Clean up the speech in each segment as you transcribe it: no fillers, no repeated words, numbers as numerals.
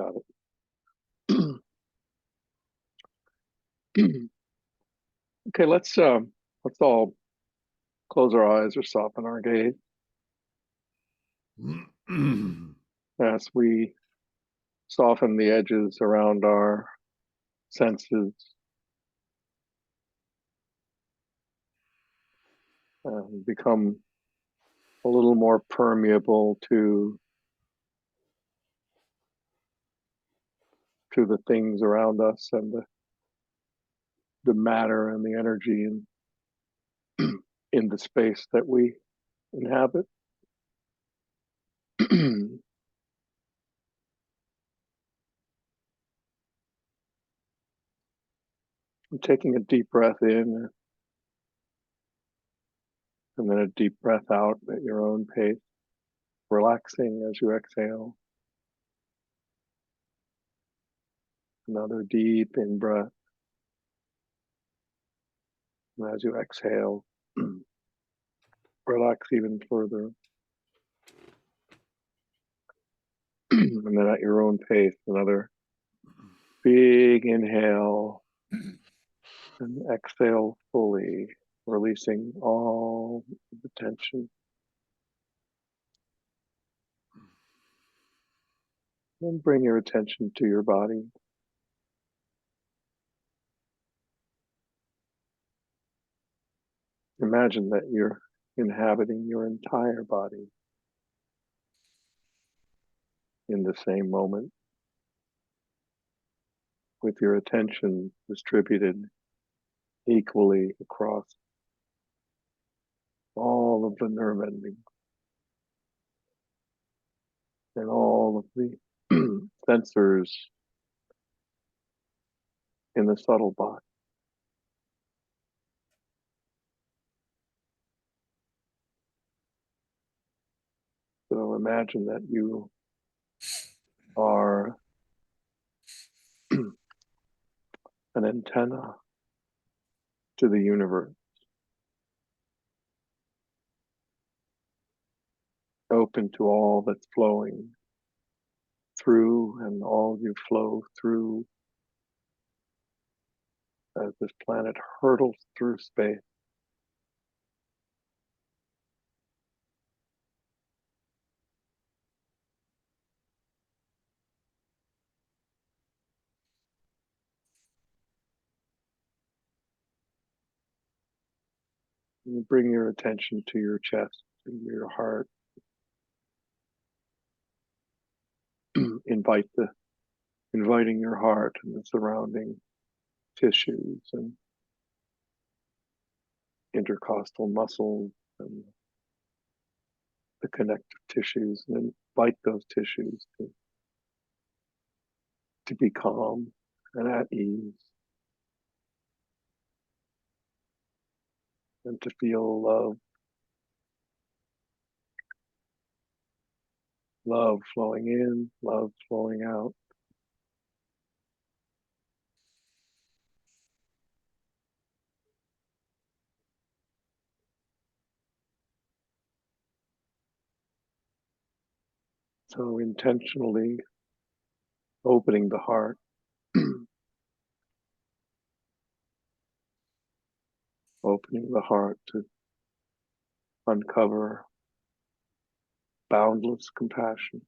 Got it. Okay, let's all close our eyes or soften our gaze as we soften the edges around our senses and become a little more permeable to the things around us and the matter and the energy in the space that we inhabit. Taking a deep breath in and then a deep breath out at your own pace, relaxing as you exhale. Another deep in breath. And as you exhale, relax even further. And then at your own pace, another big inhale and exhale fully, releasing all the tension. Then bring your attention to your body. Imagine that you're inhabiting your entire body in the same moment, with your attention distributed equally across all of the nerve endings and all of the sensors in the subtle body. So imagine that you are an antenna to the universe, open to all that's flowing through and all you flow through as this planet hurtles through space. You bring your attention to your chest and your heart. Inviting your heart and the surrounding tissues and intercostal muscles and the connective tissues, and invite those tissues to be calm and at ease, and to feel love flowing in, love flowing out. So intentionally opening the heart, opening the heart to uncover boundless compassion.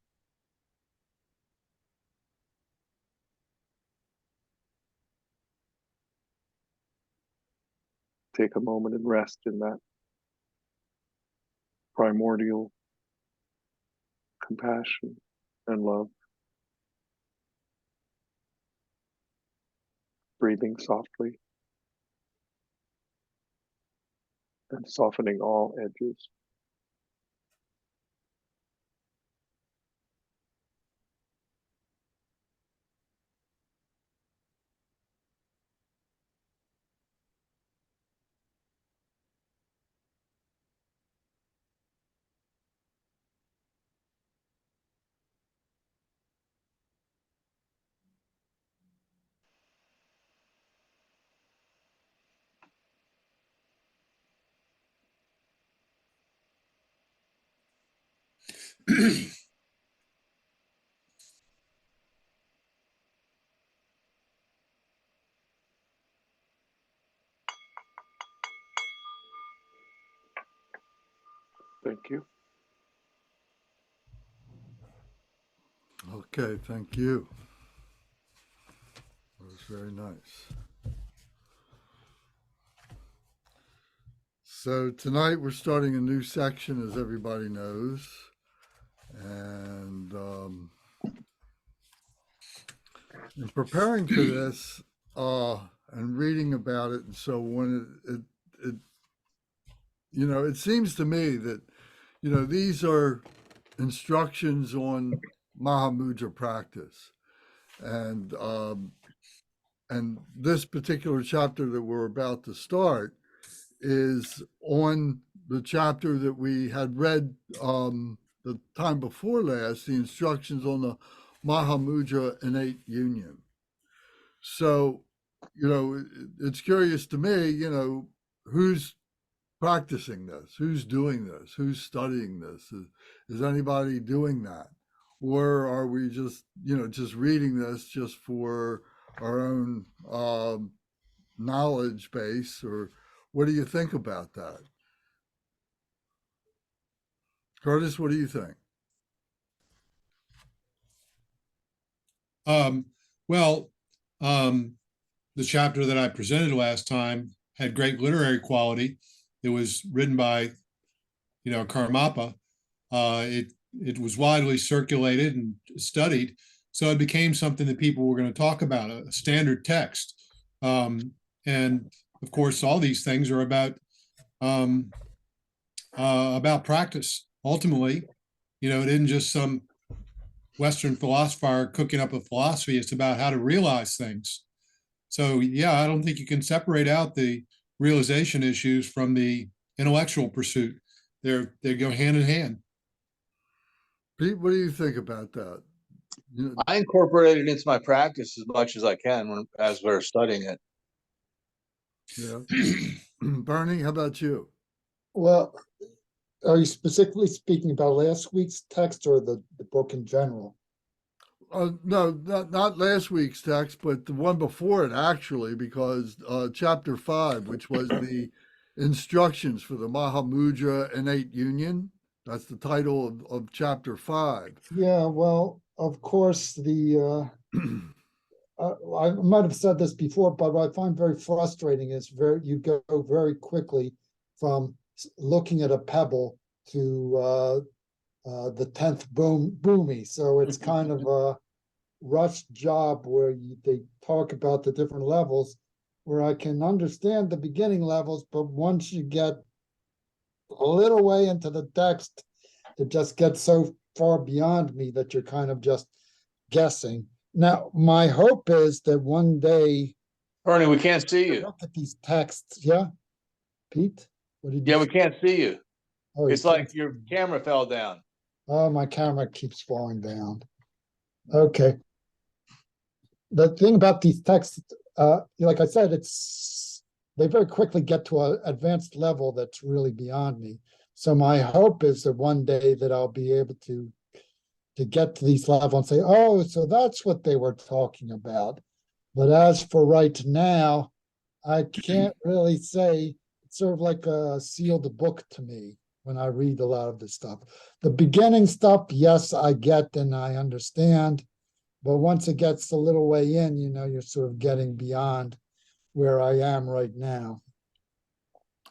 Take a moment and rest in that primordial compassion and love. Breathing softly and softening all edges. Thank you. Okay, thank you. That was very nice. So tonight we're starting a new section, as everybody knows, and in preparing for this and reading about it, and so when it it seems to me that these are instructions on Mahamudra practice, and this particular chapter that we're about to start is on the chapter that we had read the time before last, the instructions on the Mahamudra innate union. So, it's curious to me, who's practicing this, who's doing this, who's studying this. Is anybody doing that? Or are we just, just reading this just for our own knowledge base? Or what do you think about that? Curtis, what do you think? Well, the chapter that I presented last time had great literary quality. It was written by, Karmapa. It was widely circulated and studied, so it became something that people were going to talk about, a standard text. And of course, all these things are about practice. Ultimately, it isn't just some Western philosopher cooking up a philosophy. It's about how to realize things. So, yeah, I don't think you can separate out the realization issues from the intellectual pursuit. They go hand in hand. Pete, what do you think about that? I incorporate it into my practice as much as I can as we're studying it. Yeah. Bernie, how about you? Well, are you specifically speaking about last week's text or the book in general? No, not last week's text, but the one before it, actually, because chapter 5, which was the instructions for the Mahamudra innate union, that's the title of chapter 5. Yeah, well, of course, I might have said this before, but what I find very frustrating is you go very quickly from looking at a pebble to the 10th boomy. So it's kind of a rushed job where they talk about the different levels, where I can understand the beginning levels, but once you get a little way into the text, it just gets so far beyond me that you're kind of just guessing. Now, my hope is that one day, Bernie, we can't see you. look at these texts. Yeah, Pete, what did Yeah, you we can't see you. Oh, It's like your camera fell down. Oh, my camera keeps falling down. Okay. The thing about these texts, like I said, they very quickly get to an advanced level that's really beyond me. So my hope is that one day that I'll be able to get to these levels and say, oh, so that's what they were talking about. But as for right now, I can't really say. It's sort of like a sealed book to me when I read a lot of this stuff. The beginning stuff, yes, I get and I understand. But once it gets a little way in, you're sort of getting beyond where I am right now.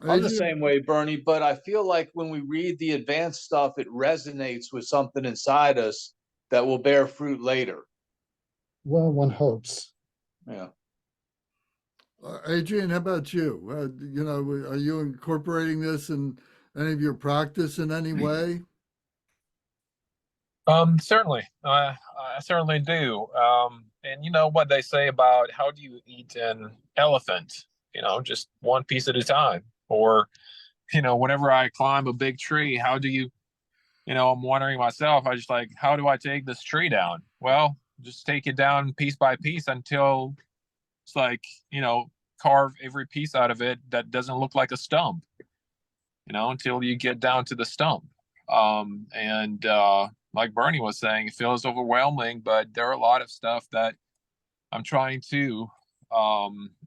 I'm the same way, Bernie, but I feel like when we read the advanced stuff, it resonates with something inside us that will bear fruit later. Well, one hopes. Yeah. Adrian, how about you? Are you incorporating this in any of your practice in any way? Certainly. I certainly do. And you know what they say about how do you eat an elephant? Just one piece at a time. Or, whenever I climb a big tree, how do you, I'm wondering myself, I just like, how do I take this tree down? Well, just take it down piece by piece until it's like, carve every piece out of it that doesn't look like a stump, until you get down to the stump. And like Bernie was saying, it feels overwhelming, but there are a lot of stuff that I'm trying to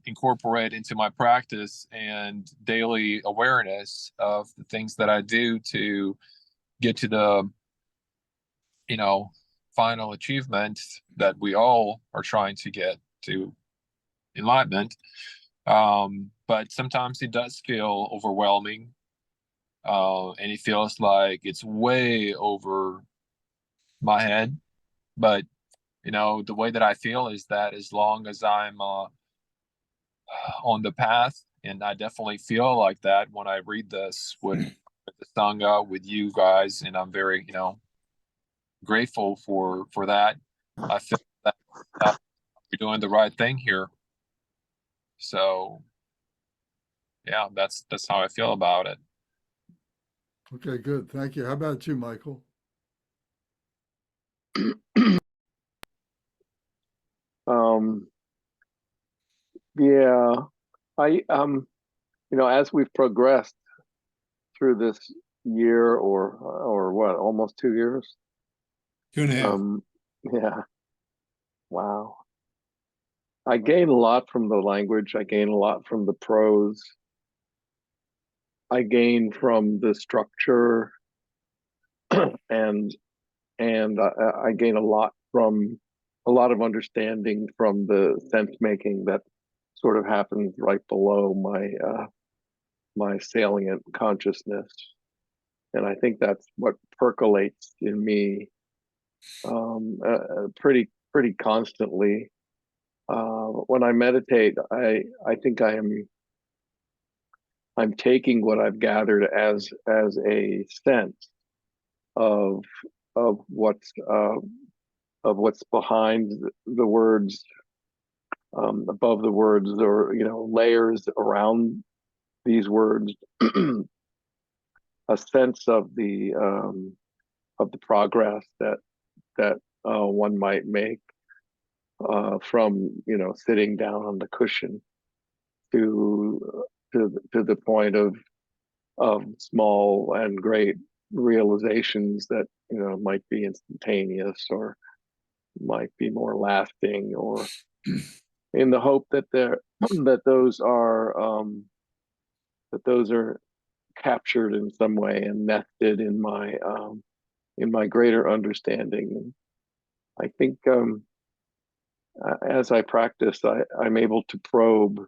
incorporate into my practice and daily awareness of the things that I do to get to the, final achievement that we all are trying to get to, enlightenment. But sometimes it does feel overwhelming. And it feels like it's way over my head. But, the way that I feel is that as long as I'm on the path, and I definitely feel like that when I read this with the Sangha, with you guys, and I'm very, grateful for that. I feel that we're doing the right thing here. So yeah, that's how I feel about it. Okay, good. Thank you. How about you, Michael? Yeah, I as we've progressed through this year or what, almost 2 years. 2.5. Yeah. Wow. I gain a lot from the language. I gain a lot from the prose. I gain from the structure, and I gain a lot of understanding from the sense making that sort of happens right below my salient consciousness, and I think that's what percolates in me pretty constantly. When I meditate, I think I'm taking what I've gathered as a sense of what's behind the words, above the words, or layers around these words, a sense of the progress that one might make from sitting down on the cushion to the point of small and great realizations that might be instantaneous or might be more lasting, or in the hope that those are captured in some way and nested in my greater understanding. And I think as I practice, I'm able to probe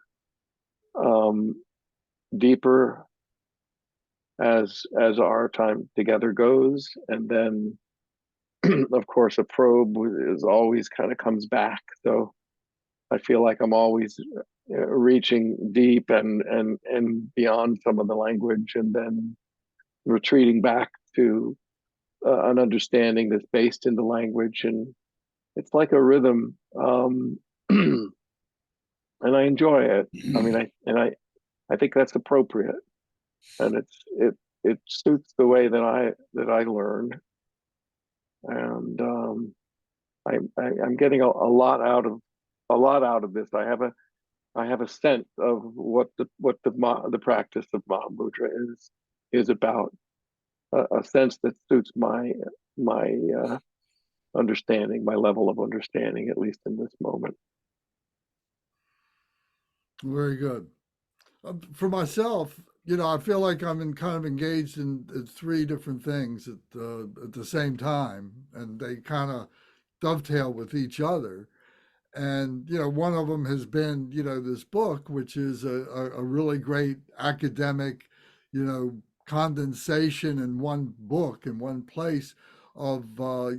deeper as our time together goes, and then of course a probe is always kind of comes back. So I feel like I'm always reaching deep and beyond some of the language, and then retreating back to an understanding that's based in the language, and it's like a rhythm, and I enjoy it. I mean, I think that's appropriate, and it suits the way that I learn, and I'm getting a lot out of this. I have a sense of what the practice of Mahamudra is about, a sense that suits my understanding, my level of understanding, at least in this moment. Very good. For myself, I feel like I'm kind of engaged in three different things at the same time, and they kind of dovetail with each other. And one of them has been this book, which is a really great academic condensation in one book, in one place, of what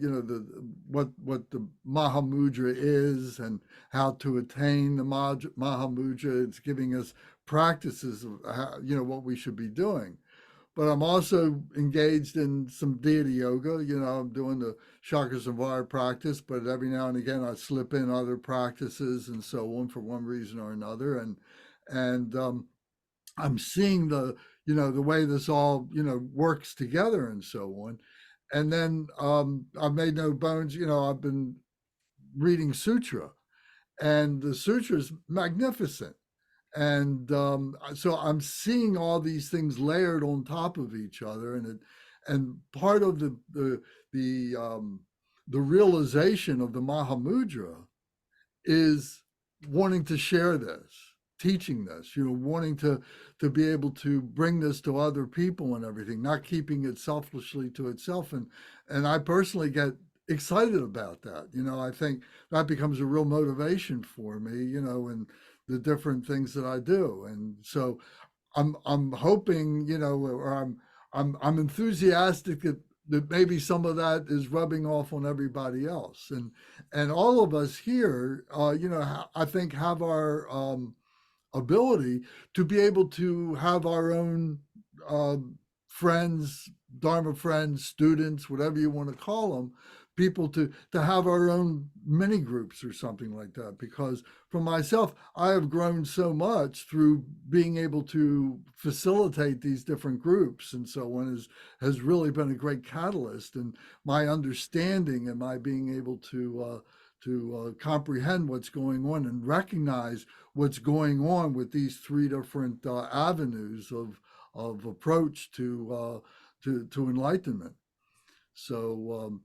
the Mahamudra is and how to attain the Mahamudra. It's giving us practices of how, what we should be doing. But I'm also engaged in some deity yoga. I'm doing the chakra samvara practice, but every now and again I slip in other practices and so on for one reason or another. And I'm seeing the way this all works together and so on. And then I've made no bones. I've been reading sutra, and the sutra is magnificent. And so I'm seeing all these things layered on top of each other, and part of the realization of the Mahamudra is wanting to share this, teaching this, wanting to be able to bring this to other people and everything, not keeping it selfishly to itself. And I personally get excited about that. I think that becomes a real motivation for me, and the different things that I do. And so I'm hoping, or I'm enthusiastic that maybe some of that is rubbing off on everybody else, and all of us here, I think have our ability to be able to have our own friends, Dharma friends, students, whatever you want to call them, people to have our own mini groups or something like that. Because for myself, I have grown so much through being able to facilitate these different groups, and so on has really been a great catalyst. And my understanding and my being able to comprehend what's going on and recognize what's going on with these three different avenues of approach to enlightenment. So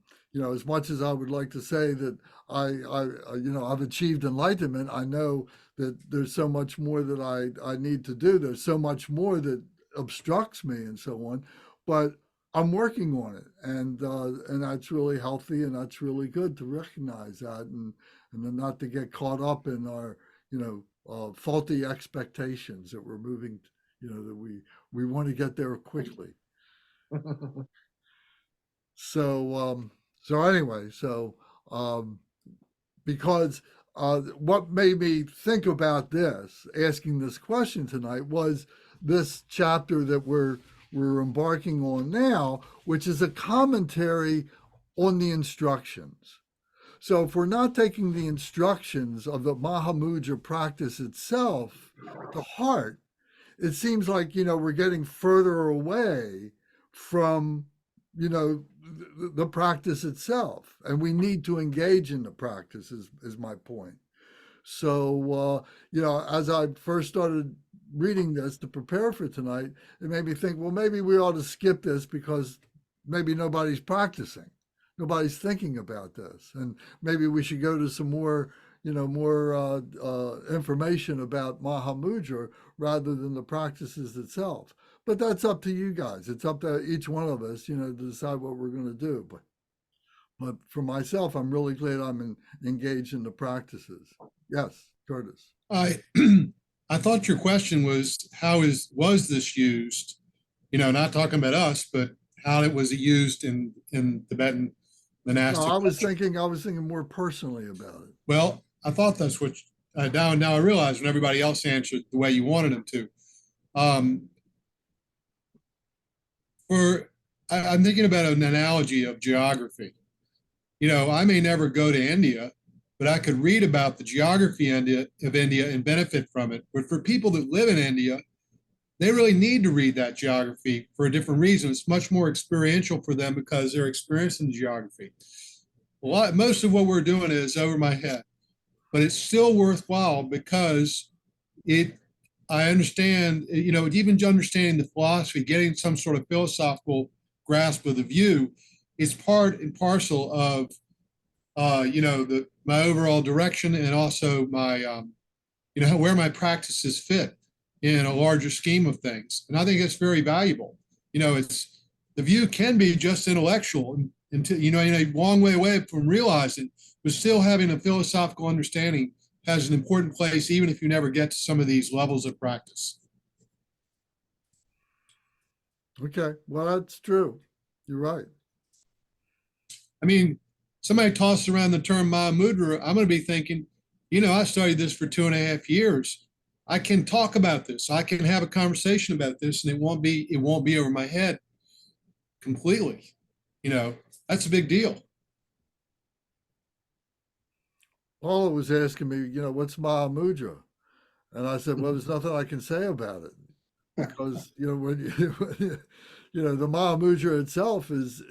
as much as I would like to say that I've achieved enlightenment, I know that there's so much more that I need to do. There's so much more that obstructs me and so on, but I'm working on it, and that's really healthy, and that's really good to recognize that, and then not to get caught up in our faulty expectations that we're moving, that we want to get there quickly. So anyway, because what made me think about this, asking this question tonight, was this chapter that we're embarking on now, which is a commentary on the instructions. So if we're not taking the instructions of the Mahamudra practice itself to heart, it seems like, we're getting further away from, the practice itself. And we need to engage in the practice is my point. So, as I first started reading this to prepare for tonight, it made me think, well, maybe we ought to skip this because maybe nobody's practicing. Nobody's thinking about this. And maybe we should go to some more, more information about Mahamudra rather than the practices itself. But that's up to you guys. It's up to each one of us, to decide what we're going to do. But for myself, I'm really glad I'm engaged in the practices. Yes, Curtis. I I thought your question was was this used? Not talking about us, but how it was used in Tibetan monastic. No, I was thinking more personally about it. Well, I thought that's what now I realize when everybody else answered the way you wanted them to. I'm thinking about an analogy of geography. I may never go to India, but I could read about the geography of India and benefit from it. But for people that live in India, they really need to read that geography for a different reason. It's much more experiential for them because they're experiencing geography. Most of what we're doing is over my head, but it's still worthwhile because I understand, even understanding the philosophy, getting some sort of philosophical grasp of the view is part and parcel of, my overall direction and also my, where my practices fit in a larger scheme of things. And I think it's very valuable. The view can be just intellectual until, in a long way away from realizing, but still having a philosophical understanding has an important place, even if you never get to some of these levels of practice. Okay, well, that's true. You're right. I mean, somebody tosses around the term Mahamudra, I'm going to be thinking, I studied this for 2.5 years. I can talk about this. I can have a conversation about this, and it won't be over my head completely. That's a big deal. Paula was asking me, what's Mahamudra? And I said, well, there's nothing I can say about it. Because, when the Mahamudra itself is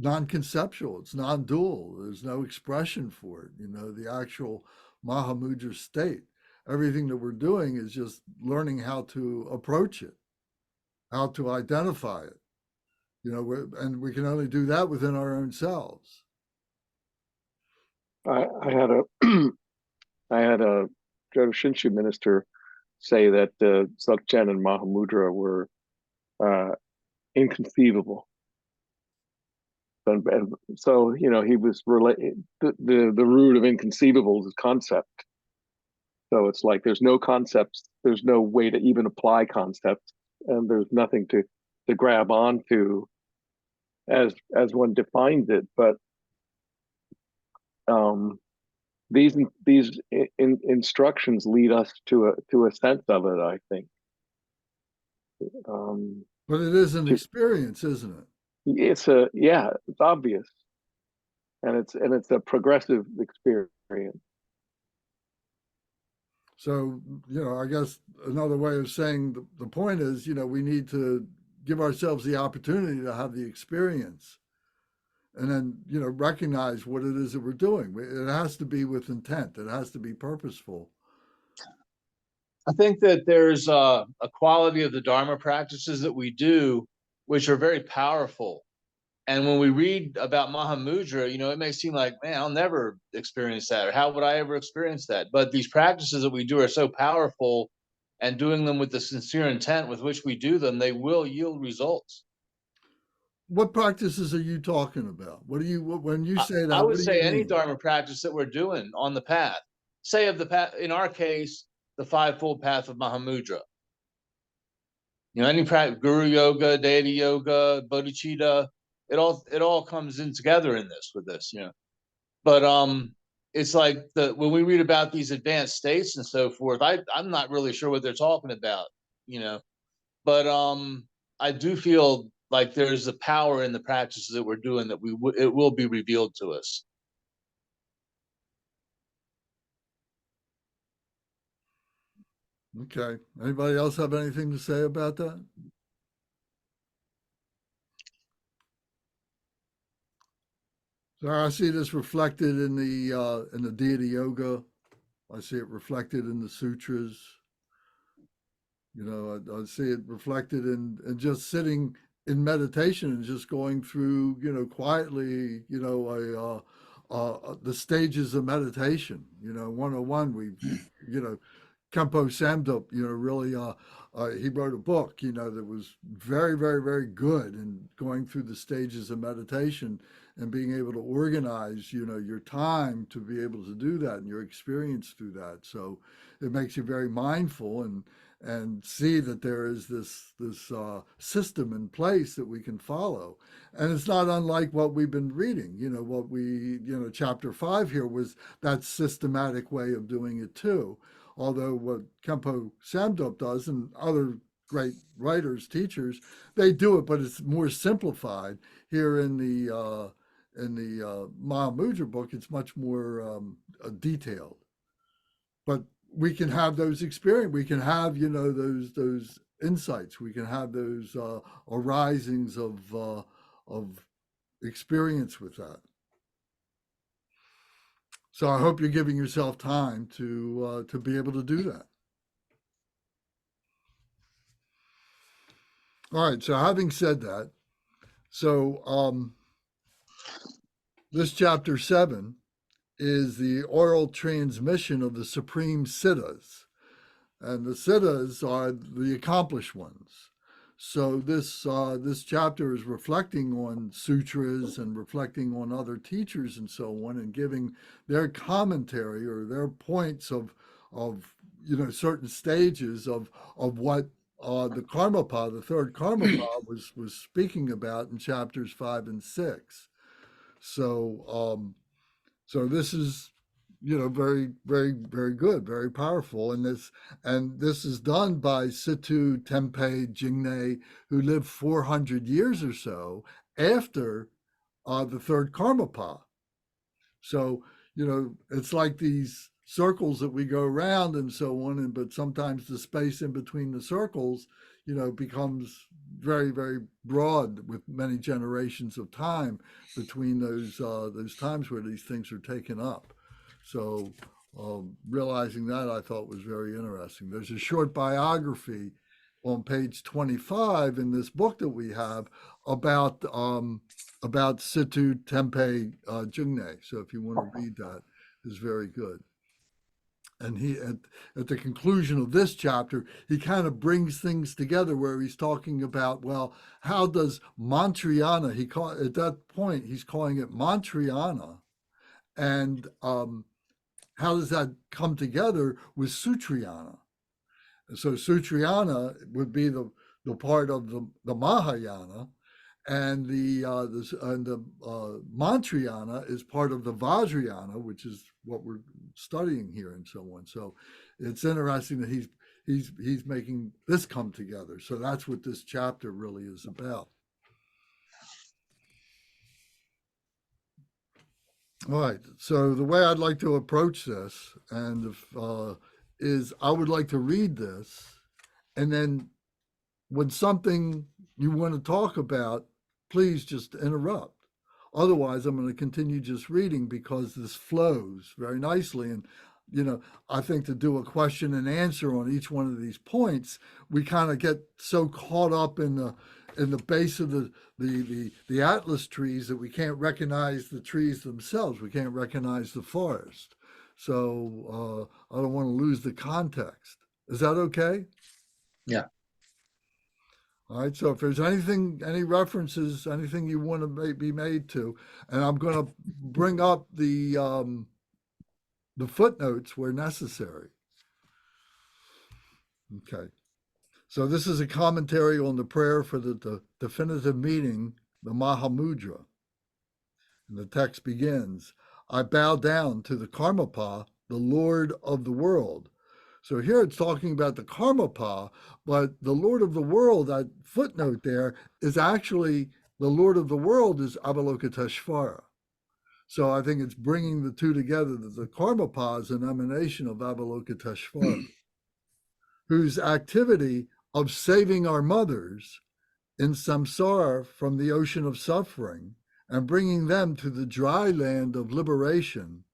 non-conceptual, it's non-dual. There's no expression for it, the actual Mahamudra state. Everything that we're doing is just learning how to approach it, how to identify it, and we can only do that within our own selves. I had I had a Jodo Shinshu minister say that Dzogchen and Mahamudra were inconceivable. And so, you know, he was related. The root of inconceivable is concept. So it's like there's no concepts, there's no way to even apply concepts, and there's nothing to grab onto as one defines it. But these instructions lead us to a sense of it, I think. But it is an experience, isn't it? It's obvious, and it's a progressive experience. So, you know, I guess another way of saying the point is, you know, we need to give ourselves the opportunity to have the experience and then, you know, recognize what it is that we're doing. It has to be with intent. It has to be purposeful. I think that there's a quality of the Dharma practices that we do, which are very powerful. And when we read about Mahamudra, you know, it may seem like, man, I'll never experience that, or how would I ever experience that? But these practices that we do are so powerful, and doing them with the sincere intent with which we do them, they will yield results. What practices are you talking about? When you say that, I would what do say you any mean? Dharma practice that we're doing on the path, say of the path, in our case, the fivefold path of Mahamudra. You know, any practice, Guru Yoga, Deity Yoga, Bodhicitta, it all comes in together in this with this, you know. But it's like when we read about these advanced states and so forth, I'm not really sure what they're talking about, you know. But I do feel like there's a power in the practices that we're doing that it will be revealed to us. Okay. Anybody else have anything to say about that? So I see this reflected in the deity yoga. I see it reflected in the sutras. You know, I see it reflected in just sitting in meditation and just going through, you know, quietly, you know, the stages of meditation. You know, 101, you know, Kempo Samdup, you know, really, he wrote a book, you know, that was very, very, very good in going through the stages of meditation and being able to organize, you know, your time to be able to do that and your experience through that. So it makes you very mindful and see that there is this system in place that we can follow. And it's not unlike what we've been reading. You know, chapter 5 here was that systematic way of doing it too. Although what Kempo Samdup does and other great writers, teachers, they do it, but it's more simplified. Here in the Mahamudra book, it's much more detailed. But we can have those experience. We can have, you know, those insights. We can have those arisings of experience with that. So I hope you're giving yourself time to be able to do that. All right. So having said that, so this chapter 7 is the oral transmission of the supreme siddhas, and the siddhas are the accomplished ones. So this chapter is reflecting on sutras and reflecting on other teachers and so on, and giving their commentary or their points of you know certain stages of what the Karmapa, the third Karmapa, was speaking about in chapters 5 and 6. So so this is, you know, very, very, very good, very powerful. And this is done by Situ Tempe Jingne, who lived 400 years or so after the third Karmapa. So, you know, it's like these circles that we go around and so on, but sometimes the space in between the circles, you know, becomes very, very broad with many generations of time between those times where these things are taken up. So realizing that, I thought was very interesting. There's a short biography on page 25 in this book that we have about Situ Tempe Jungne. So if you want to read that, it's very good. And he at the conclusion of this chapter, he kind of brings things together where he's talking about, well, how does Mantriana, at that point, he's calling it Mantriana, and how does that come together with Sutriana? So Sutriana would be the part of the Mahayana, and the Mantriana is part of the Vajrayana, which is what we're studying here, and so on. So it's interesting that he's making this come together. So that's what this chapter really is about. All right. So the way I'd like to approach this, and is I would like to read this, and then when something you want to talk about, please just interrupt. Otherwise, I'm going to continue just reading because this flows very nicely. And, I think to do a question and answer on each one of these points, we kind of get so caught up in the base of the atlas trees that we can't recognize the trees themselves. We can't recognize the forest. So I don't want to lose the context. Is that okay? Yeah. All right, so if there's any references, anything you want to be made to, and I'm going to bring up the footnotes where necessary. Okay, so this is a commentary on the prayer for the definitive meeting, the Mahamudra. And the text begins, I bow down to the Karmapa, the Lord of the world. So here it's talking about the Karmapa, but the Lord of the world, that footnote there, is actually, the Lord of the world is Avalokiteshvara. So I think it's bringing the two together, that the Karmapa is an emanation of Avalokiteshvara, whose activity of saving our mothers in samsara from the ocean of suffering and bringing them to the dry land of liberation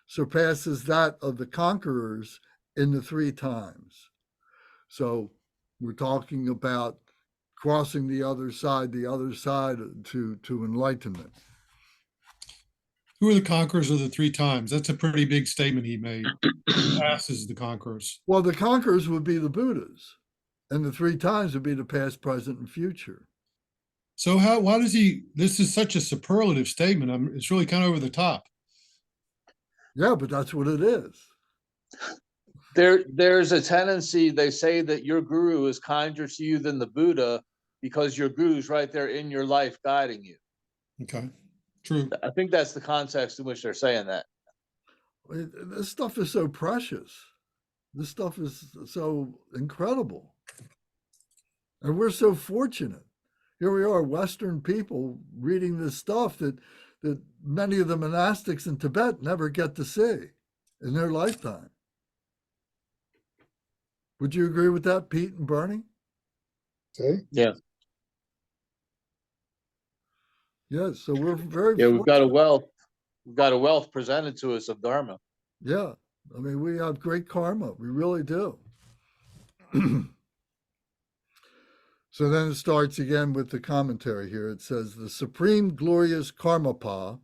surpasses that of the conquerors in the 3 times. So we're talking about crossing the other side to enlightenment. Who are the conquerors of the 3 times? That's a pretty big statement he made. Who passes the conquerors? Well, the conquerors would be the Buddhas, and the 3 times would be the past, present, and future. So why does this is such a superlative statement. It's really kind of over the top. Yeah, but that's what it is. There's a tendency, they say that your guru is kinder to you than the Buddha because your guru's right there in your life guiding you. Okay, true. I think that's the context in which they're saying that. This stuff is so precious. This stuff is so incredible. And we're so fortunate. Here we are, Western people, reading this stuff that many of the monastics in Tibet never get to see in their lifetime. Would you agree with that, Pete and Bernie? See? Yeah. Yes, so we're very Yeah, we've got a fortunate. wealth. We've got a wealth presented to us of Dharma. Yeah, I mean, we have great karma. We really do. So then it starts again with the commentary here. It says, the supreme glorious Karmapa,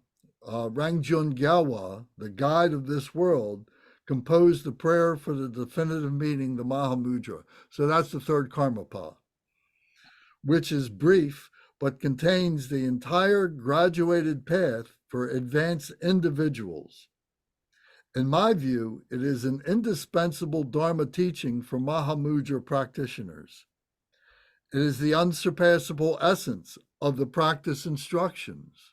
Rangjun Gyalwa, the guide of this world, composed the prayer for the definitive meeting, the Mahamudra. So that's the 3rd Karmapa, which is brief, but contains the entire graduated path for advanced individuals. In my view, it is an indispensable Dharma teaching for Mahamudra practitioners. It is the unsurpassable essence of the practice instructions.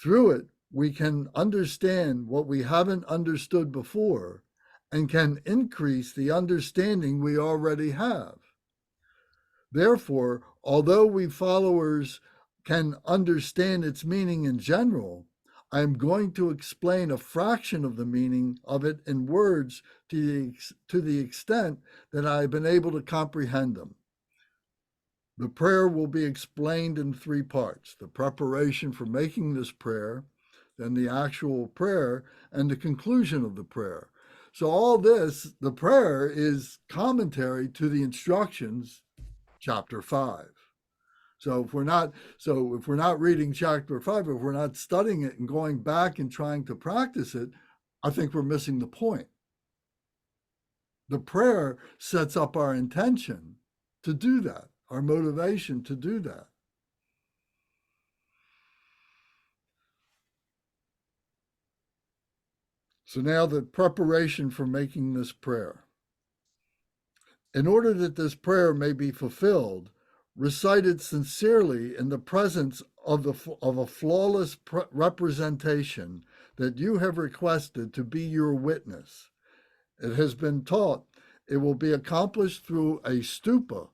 Through it, we can understand what we haven't understood before and can increase the understanding we already have. Therefore, although we followers can understand its meaning in general, I am going to explain a fraction of the meaning of it in words to the extent that I have been able to comprehend them. The prayer will be explained in 3 parts: the preparation for making this prayer, then the actual prayer, and the conclusion of the prayer. So all this, the prayer, is commentary to the instructions, chapter 5. So if we're not reading chapter 5, if we're not studying it and going back and trying to practice it, I think we're missing the point. The prayer sets up our intention to do that, our motivation to do that. So now the preparation for making this prayer. In order that this prayer may be fulfilled, recite it sincerely in the presence of a flawless representation that you have requested to be your witness. It has been taught it will be accomplished through a stupa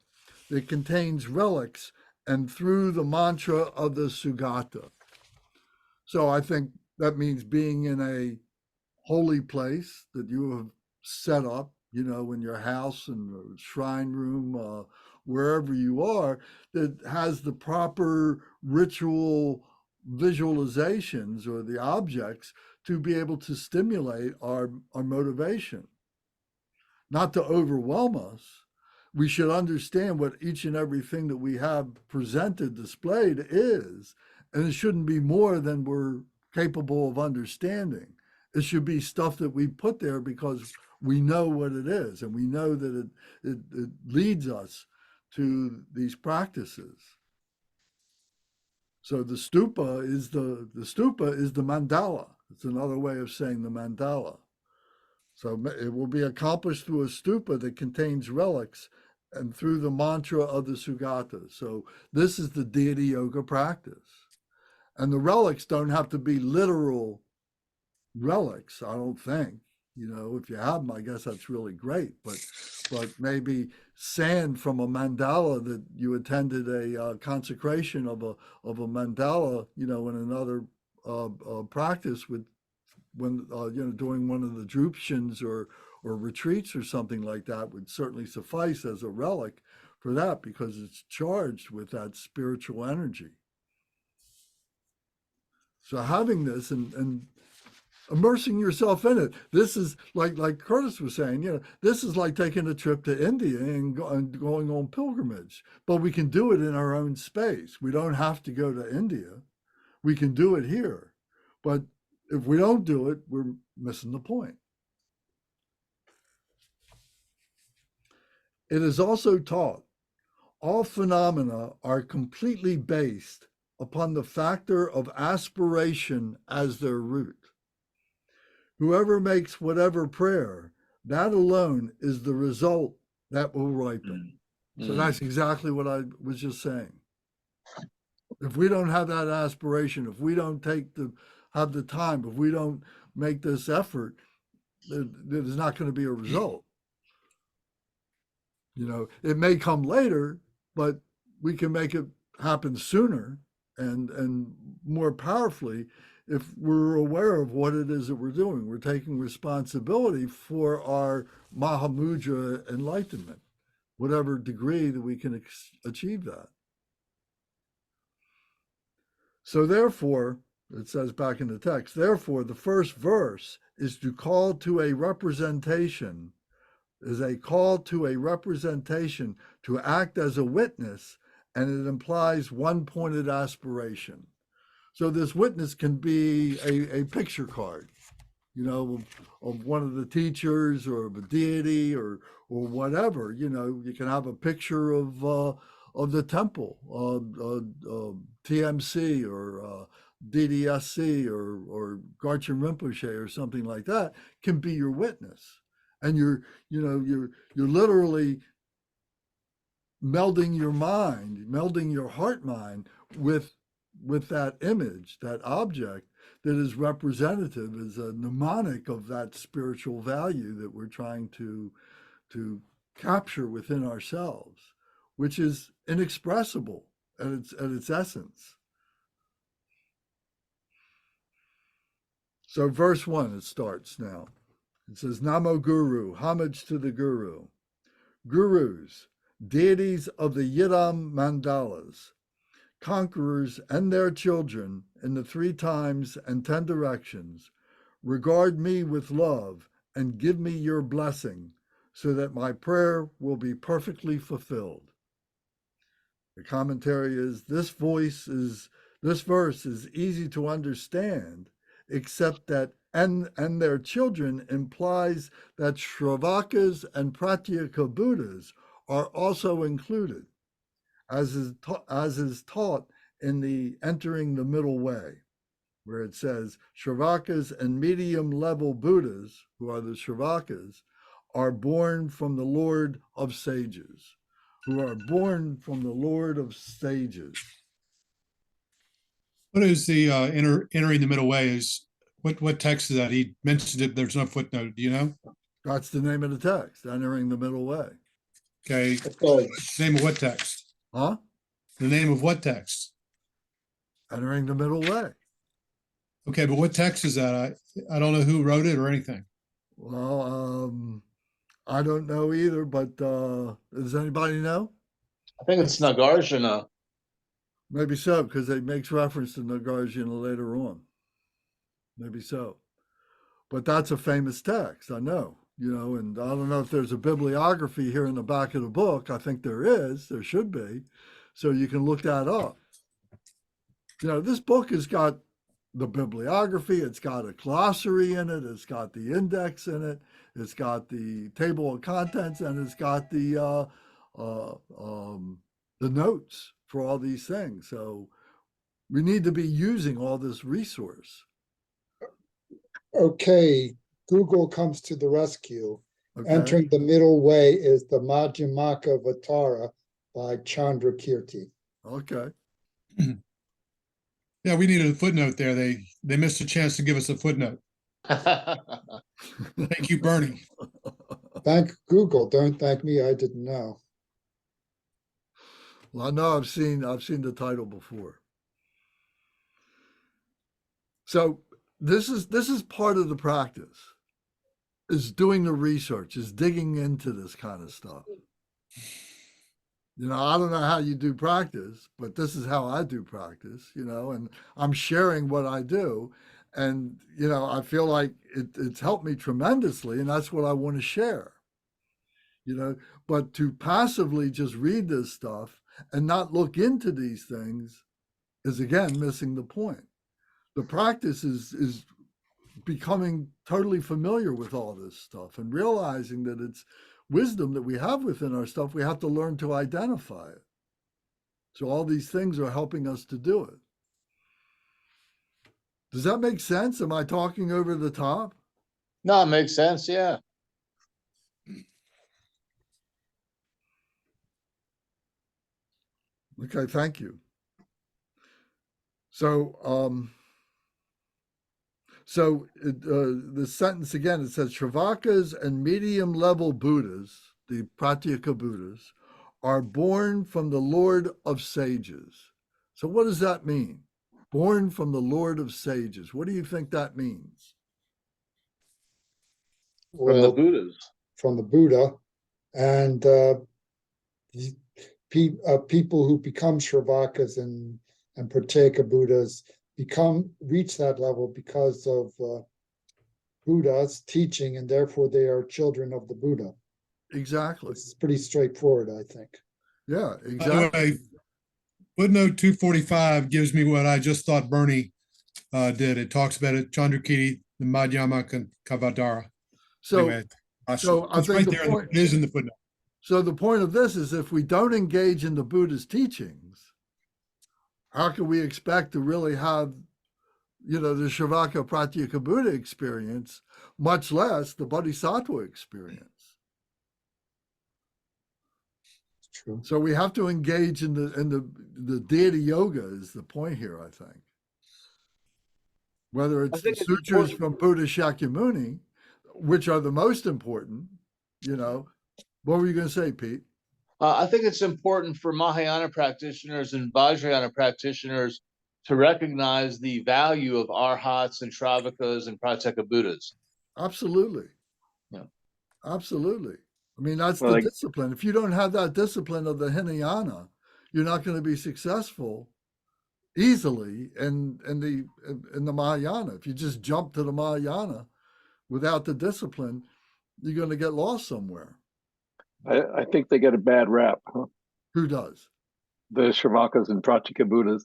that contains relics and through the mantra of the Sugata. So I think that means being in a holy place that you have set up, in your house and shrine room, wherever you are, that has the proper ritual visualizations or the objects to be able to stimulate our motivation. Not to overwhelm us. We should understand what each and everything that we have presented, displayed is, and it shouldn't be more than we're capable of understanding. It should be stuff that we put there because we know what it is, and we know that it leads us to these practices. So the stupa is the mandala. It's another way of saying the mandala. So it will be accomplished through a stupa that contains relics and through the mantra of the Sugata. So this is the deity yoga practice. And the relics don't have to be literal relics, I don't think. If you have them, I guess that's really great. But maybe sand from a mandala that you attended a consecration of a mandala, in another practice with when doing one of the drupshins or retreats or something like that would certainly suffice as a relic for that because it's charged with that spiritual energy. So having this and immersing yourself in it. This is like Curtis was saying, this is like taking a trip to India and going on pilgrimage, but we can do it in our own space. We don't have to go to India. We can do it here. But if we don't do it, we're missing the point. It is also taught all phenomena are completely based upon the factor of aspiration as their root. Whoever makes whatever prayer, that alone is the result that will ripen. So that's exactly what I was just saying. If we don't have that aspiration, if we don't have the time, if we don't make this effort, there's not going to be a result. It may come later, but we can make it happen sooner and more powerfully if we're aware of what it is that we're doing. We're taking responsibility for our Mahamudra enlightenment, whatever degree that we can achieve that. So therefore, it says back in the text, therefore the first verse is to call to a representation, to act as a witness, and it implies one-pointed aspiration. So this witness can be a picture card, of one of the teachers or of a deity or whatever. You can have a picture of the temple, TMC or DDSC or Garchen Rinpoche or something like that can be your witness, and you're literally melding your heart mind with that image, that object that is representative, is a mnemonic of that spiritual value that we're trying to capture within ourselves, which is inexpressible at its essence. So verse 1, it starts now. It says, Namo Guru, homage to the Guru. Gurus, deities of the Yidam mandalas, conquerors and their children in the 3 times and 10 directions, regard me with love and give me your blessing so that my prayer will be perfectly fulfilled. The commentary is this verse is easy to understand, except that and their children implies that Shravakas and Pratyeka Buddhas are also included, as is taught in the Entering the Middle Way, where it says Shravakas and medium level Buddhas, who are the Shravakas, are born from the Lord of Sages, who are born from the Lord of Sages. What is the entering the middle way? Is what text is that? He mentioned it. There's no footnote. Do you know? That's the name of the text, Entering the Middle Way. Okay. Okay. Name of what text? Huh? The name of what text? Entering the Middle Way. Okay, but what text is that? I don't know who wrote it or anything. Well, I don't know either, but does anybody know? I think it's Nagarjuna. Maybe so, because it makes reference to Nagarjuna later on. Maybe so. But that's a famous text, I know, and I don't know if there's a bibliography here in the back of the book. I think there is, there should be. So you can look that up. This book has got the bibliography, it's got a glossary in it, it's got the index in it, it's got the table of contents, and it's got the notes for all these things. So we need to be using all this resource. Okay, Google comes to the rescue. Okay. Entering the Middle Way is the Madhyamaka Vatara by Chandra Kirti. Okay. Yeah, we needed a footnote there. They missed a chance to give us a footnote. Thank you, Bernie. Thank Google. Don't thank me. I didn't know. Well, I know I've seen the title before. So this is part of the practice, is doing the research, is digging into this kind of stuff. I don't know how you do practice, but this is how I do practice, and I'm sharing what I do. And, I feel like it's helped me tremendously, and that's what I want to share. But to passively just read this stuff and not look into these things is, again, missing the point. The practice is becoming totally familiar with all this stuff and realizing that it's wisdom that we have within our stuff. We have to learn to identify it. So all these things are helping us to do it. Does that make sense? Am I talking over the top? No, it makes sense. Yeah. Okay, thank you. So, the sentence again, it says Shravakas and medium level Buddhas, the Pratyeka Buddhas, are born from the Lord of Sages. So what does that mean? Born from the Lord of Sages. What do you think that means? From the Buddhas. From the Buddha. And people who become Shravakas and Pratyeka Buddhas reach that level because of Buddha's teaching, and therefore they are children of the Buddha. Exactly. It's pretty straightforward, I think. Yeah, By the exactly. way, footnote 245 gives me what I just thought Bernie did. It talks about it, Chandrakirti, the Madhyamaka Vatara. So, Anyway, so I it's think right the there. point, It is in the footnote. so the point of this is, if we don't engage in the Buddha's teachings, how can we expect to really have, the Sravaka Pratyeka Buddha experience, much less the Bodhisattva experience? True. So we have to engage in the deity yoga is the point here, I think. Whether it's the sutras from Buddha Shakyamuni, which are the most important, What were you going to say, Pete? I think it's important for Mahayana practitioners and Vajrayana practitioners to recognize the value of Arhats and Shravakas and Pratyeka Buddhas. Absolutely. Yeah. Absolutely. I mean, that's the discipline. If you don't have that discipline of the Hinayana, you're not going to be successful easily in the Mahayana. If you just jump to the Mahayana without the discipline, you're going to get lost somewhere. I think they get a bad rap, huh? Who does? The Shravakas and Pratyeka Buddhas.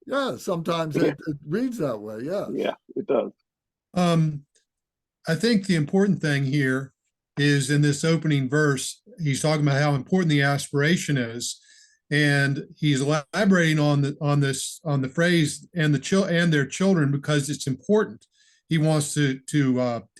Yeah, sometimes it reads that way. Yeah. Yeah, it does. I think the important thing here is in this opening verse, he's talking about how important the aspiration is. And he's elaborating on the phrase and their children because it's important. He wants he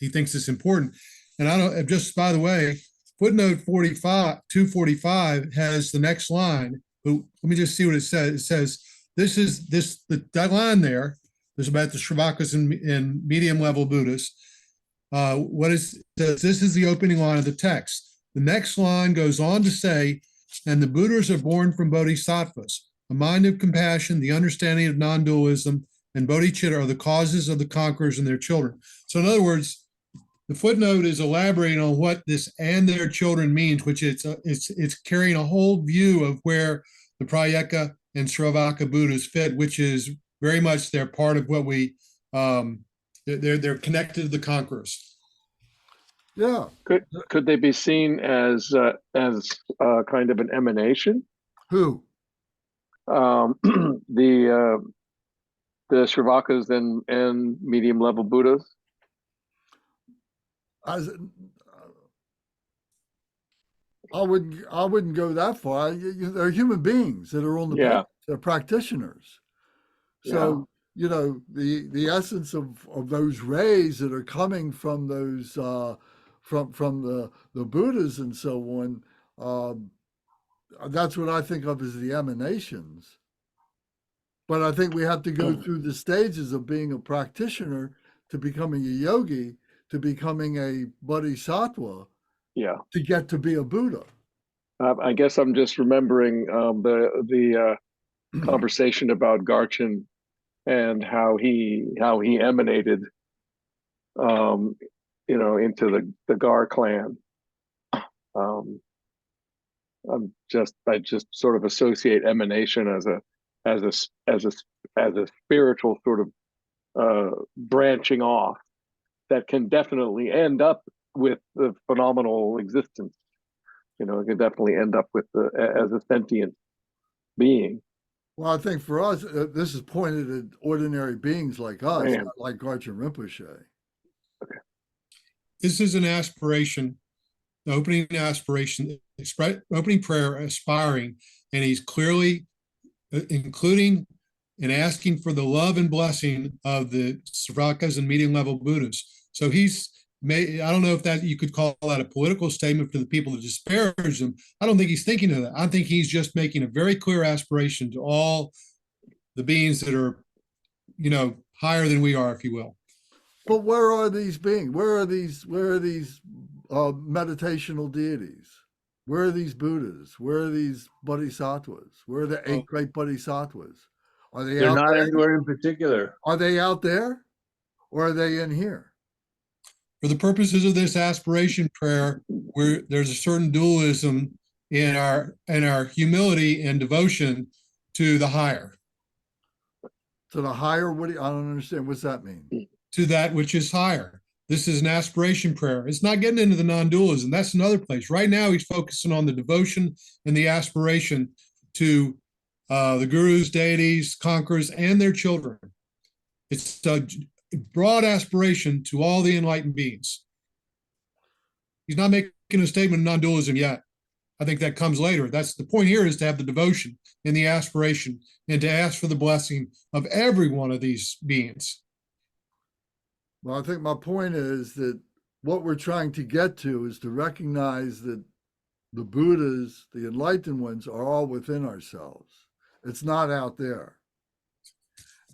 thinks it's important. And I don't, just by the way, footnote 245 has the next line. But let me just see what it says. It says, that line there is about the Shravakas and medium level Buddhists. This is the opening line of the text. The next line goes on to say, and the Buddhas are born from bodhisattvas. A mind of compassion, the understanding of non-dualism, and bodhicitta are the causes of the conquerors and their children. So in other words, the footnote is elaborating on what this and their children means, which it's carrying a whole view of where the Pratyeka and Sravaka Buddhas fit, which is very much they're part of what they're connected to the conquerors. Yeah. Could they be seen as kind of an emanation? Who? The Shravakas and medium level Buddhas. As I wouldn't go that far. They're human beings that are on the path. They're practitioners. So the essence of those rays that are coming from those from the Buddhas and so on, that's what I think of as the emanations. But I think we have to go through the stages of being a practitioner to becoming a yogi, to becoming a bodhisattva, to get to be a Buddha. I guess I'm just remembering the conversation about Garchin and how he emanated, into the Gar clan. I just sort of associate emanation as a spiritual sort of branching off that can definitely end up with the phenomenal existence. It can definitely end up with as a sentient being. Well, I think for us, this is pointed at ordinary beings like us, not like Garchin Rinpoche. Okay. This is an aspiration, the opening aspiration, opening prayer, aspiring, and he's clearly including and asking for the love and blessing of the Sravakas and medium level Buddhas. So I don't know if that you could call that a political statement for the people that disparage them. I don't think he's thinking of that. I think he's just making a very clear aspiration to all the beings that are, higher than we are, if you will. But where are these beings? Where are these meditational deities? Where are these Buddhas? Where are these bodhisattvas? Where are the 8 great bodhisattvas? Are they They're out not there? anywhere in particular. Are they out there, or are they in here? For the purposes of this aspiration prayer, where there's a certain dualism in our humility and devotion to the higher. To the higher? I don't understand. What's that mean? To that which is higher. This is an aspiration prayer. It's not getting into the non-dualism. That's another place. Right now, he's focusing on the devotion and the aspiration to the gurus, deities, conquerors, and their children. It's a broad aspiration to all the enlightened beings. He's not making a statement of non-dualism yet. I think that comes later. That's the point here, is to have the devotion and the aspiration and to ask for the blessing of every one of these beings. Well, I think my point is that what we're trying to get to is to recognize that the Buddhas, the enlightened ones, are all within ourselves. It's not out there.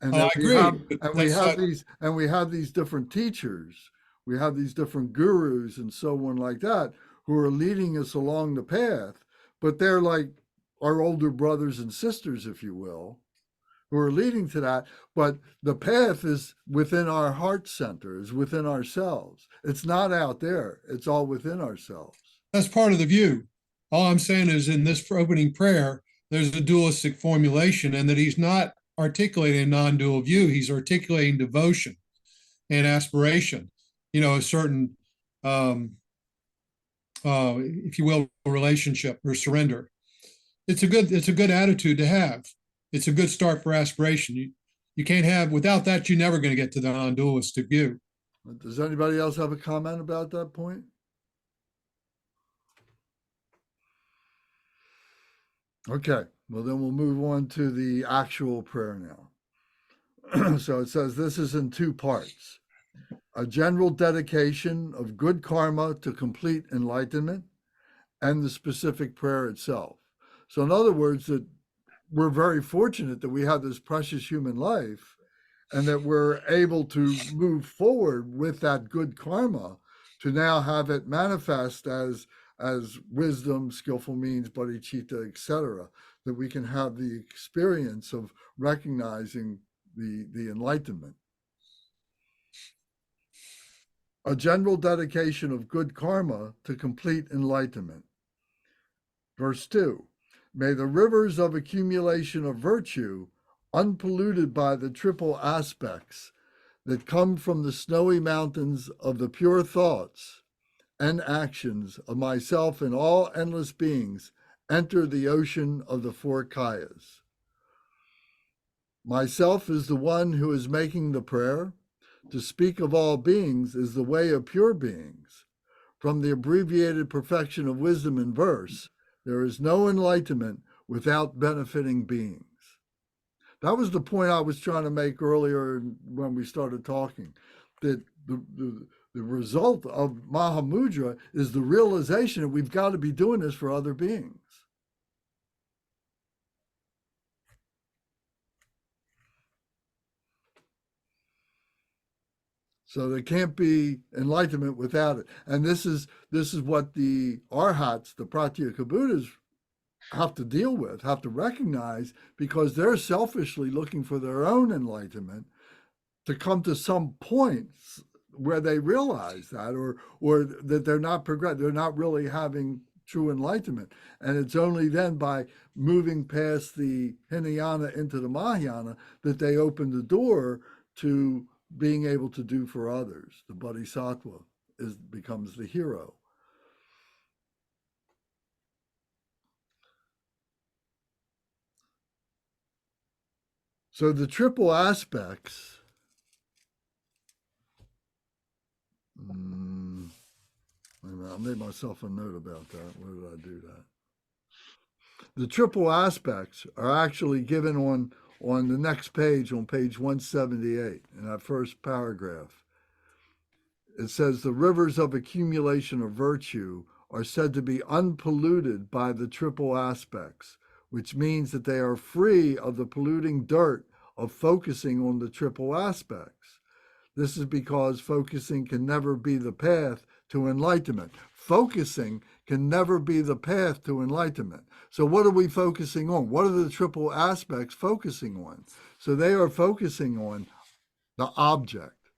And I agree. We have these different teachers. We have these different gurus and so on like that who are leading us along the path, but they're like our older brothers and sisters, if you will, who are leading to that. But the path is within our heart center, is within ourselves. It's not out there. It's all within ourselves. That's part of the view. All I'm saying is in this opening prayer, there's a dualistic formulation, and that he's not articulating a non-dual view. He's articulating devotion and aspiration, a certain, if you will, relationship or surrender. It's a good attitude to have. It's a good start for aspiration. You can't have, without that, you're never going to get to the non-dualistic view. Does anybody else have a comment about that point? Okay, well then we'll move on to the actual prayer now. So it says this is in two parts. A general dedication of good karma to complete enlightenment and the specific prayer itself. So in other words, that we're very fortunate that we have this precious human life and that we're able to move forward with that good karma to now have it manifest as wisdom, skillful means, bodhicitta, etc., that we can have the experience of recognizing the enlightenment. A general dedication of good karma to complete enlightenment. Verse 2, may the rivers of accumulation of virtue, unpolluted by the triple aspects that come from the snowy mountains of the pure thoughts and actions of myself and all endless beings, enter the ocean of the four kayas. Myself is the one who is making the prayer. To speak of all beings is the way of pure beings. From the abbreviated perfection of wisdom in verse, there is no enlightenment without benefiting beings. That was the point I was trying to make earlier when we started talking, that the result of Mahamudra is the realization that we've got to be doing this for other beings. So there can't be enlightenment without it. And this is what the arhats, the pratyeka Buddhas, have to deal with, have to recognize, because they're selfishly looking for their own enlightenment to come to some point where they realize that, or that they're not they're not really having true enlightenment. And it's only then by moving past the Hinayana into the Mahayana that they open the door to being able to do for others. The bodhisattva becomes the hero. So the triple aspects, I made myself a note about that. Where did I do that? The triple aspects are actually given on the next page, on page 178, in that first paragraph. It says the rivers of accumulation of virtue are said to be unpolluted by the triple aspects, which means that they are free of the polluting dirt of focusing on the triple aspects. This is because focusing can never be the path to enlightenment. Focusing can never be the path to enlightenment. So what are we focusing on? What are the triple aspects focusing on? So they are focusing on the object,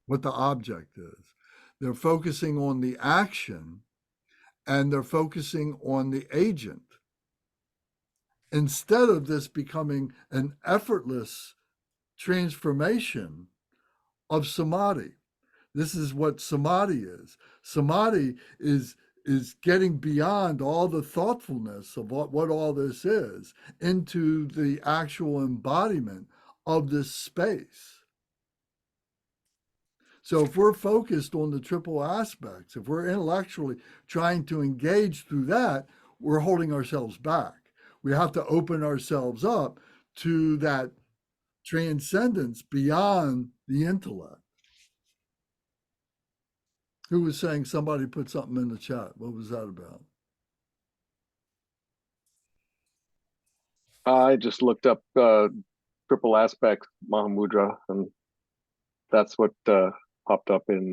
what the object is. They're focusing on the action, and they're focusing on the agent. Instead of this becoming an effortless transformation of samadhi. This is what samadhi is. Samadhi is getting beyond all the thoughtfulness of what all this is into the actual embodiment of this space. So if we're focused on the triple aspects, if we're intellectually trying to engage through that, we're holding ourselves back. We have to open ourselves up to that transcendence beyond the intellect. Who was saying somebody put something in the chat? What was that about? I just looked up triple aspect Mahamudra, and that's what popped up in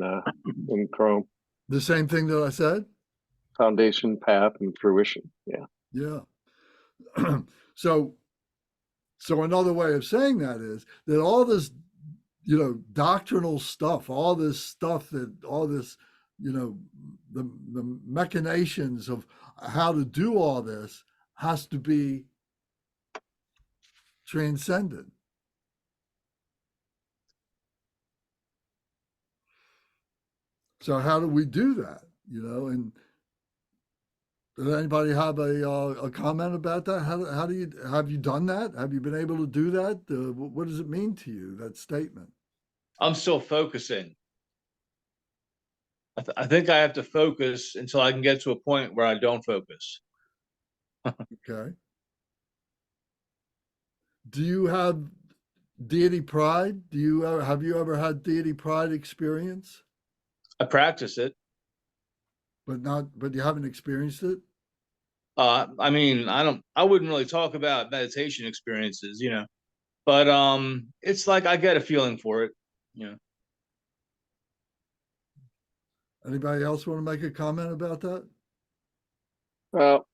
Chrome. The same thing that I said? Foundation, path, and fruition. Yeah. Yeah. So another way of saying that is that all this, doctrinal stuff, all this, the machinations of how to do all this has to be transcended. So how do we do that? And does anybody have a comment about that? How do you, have you done that? Have you been able to do that? What does it mean to you, that statement? I'm still focusing. I think I have to focus until I can get to a point where I don't focus. Okay. Do you have deity pride? Have you ever had deity pride experience, I practice it. but you haven't experienced it? I mean, I wouldn't really talk about meditation experiences, but it's like I get a feeling for it, you know. Anybody else want to make a comment about that? Well,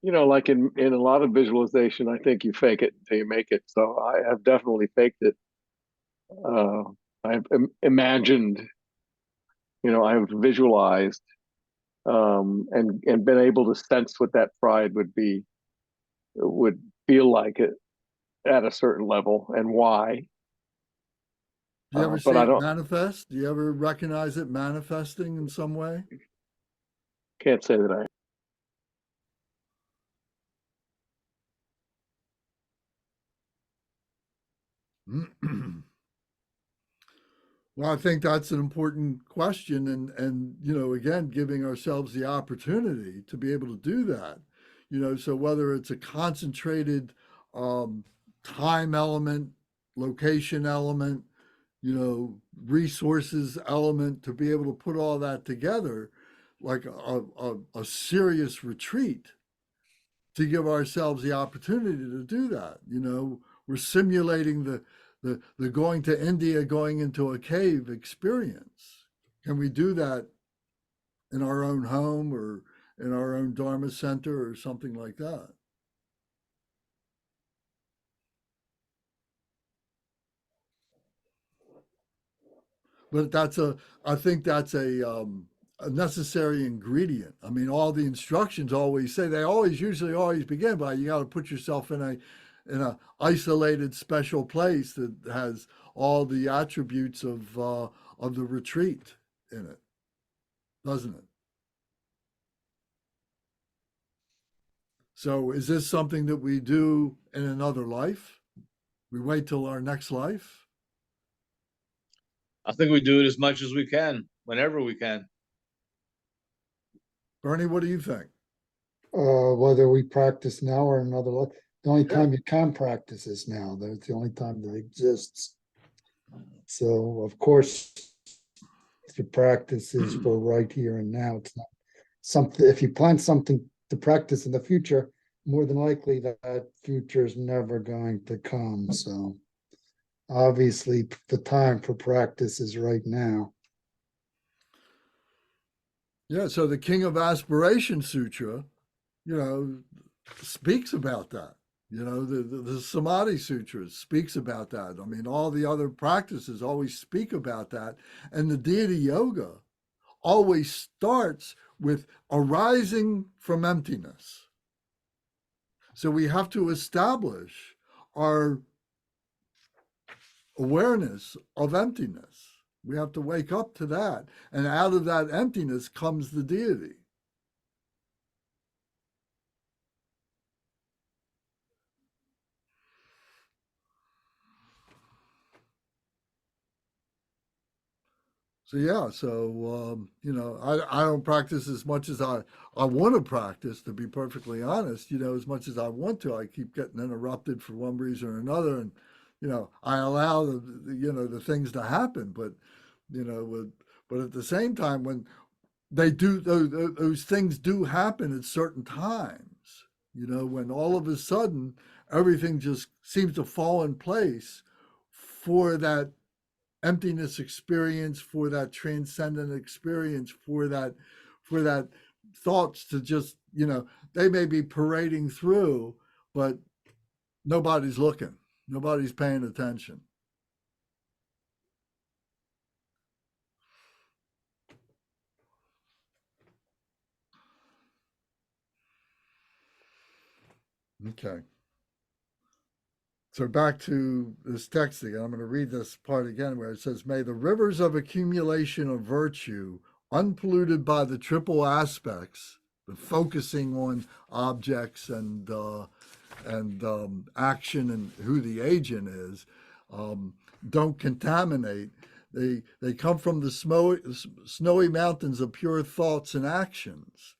like in a lot of visualization, I think you fake it until you make it. So I have definitely faked it. Uh, I've imagined, I've visualized, and been able to sense what that pride would feel like it at a certain level and why. Do you ever But see I it don't manifest? Do you ever recognize it manifesting in some way? can't say that I. Well, I think that's an important question, and again, giving ourselves the opportunity to be able to do that. So whether it's a concentrated um, time element, location element, resources element, to be able to put all that together, like a serious retreat, to give ourselves the opportunity to do that. We're simulating the going to India, going into a cave experience. Can we do that in our own home or in our own Dharma center or something like that? But I think that's a necessary ingredient. I mean, all the instructions always say, usually always begin by, you got to put yourself in a isolated special place that has all the attributes of the retreat in it, doesn't it? So is this something that we do in another life? We wait till our next life? I think we do it as much as we can, whenever we can. Bernie, what do you think? Whether we practice now or another life, the only time you can practice is now. That's the only time that exists. So of course, the practice is for right here and now. It's not something, if you plan something to practice in the future, more than likely that future is never going to come. So obviously the time for practice is right now. Yeah, so the King of Aspiration Sutra, speaks about that. The Samadhi Sutra speaks about that. I mean, all the other practices always speak about that. And the deity yoga always starts with arising from emptiness. So we have to establish our awareness of emptiness. We have to wake up to that. And out of that emptiness comes the deity. So yeah, I don't practice as much as I want to practice, to be perfectly honest. As much as I want to, I keep getting interrupted for one reason or another, and I allow the things to happen. But but at the same time, when they do, those things do happen at certain times. When all of a sudden everything just seems to fall in place for that emptiness experience, for that transcendent experience, for that thoughts to just, they may be parading through, but nobody's looking, nobody's paying attention. Okay. So back to this text again. I'm going to read this part again where it says, "May the rivers of accumulation of virtue, unpolluted by the triple aspects, the focusing on objects and action and who the agent is, don't contaminate They come from the snowy mountains of pure thoughts and actions.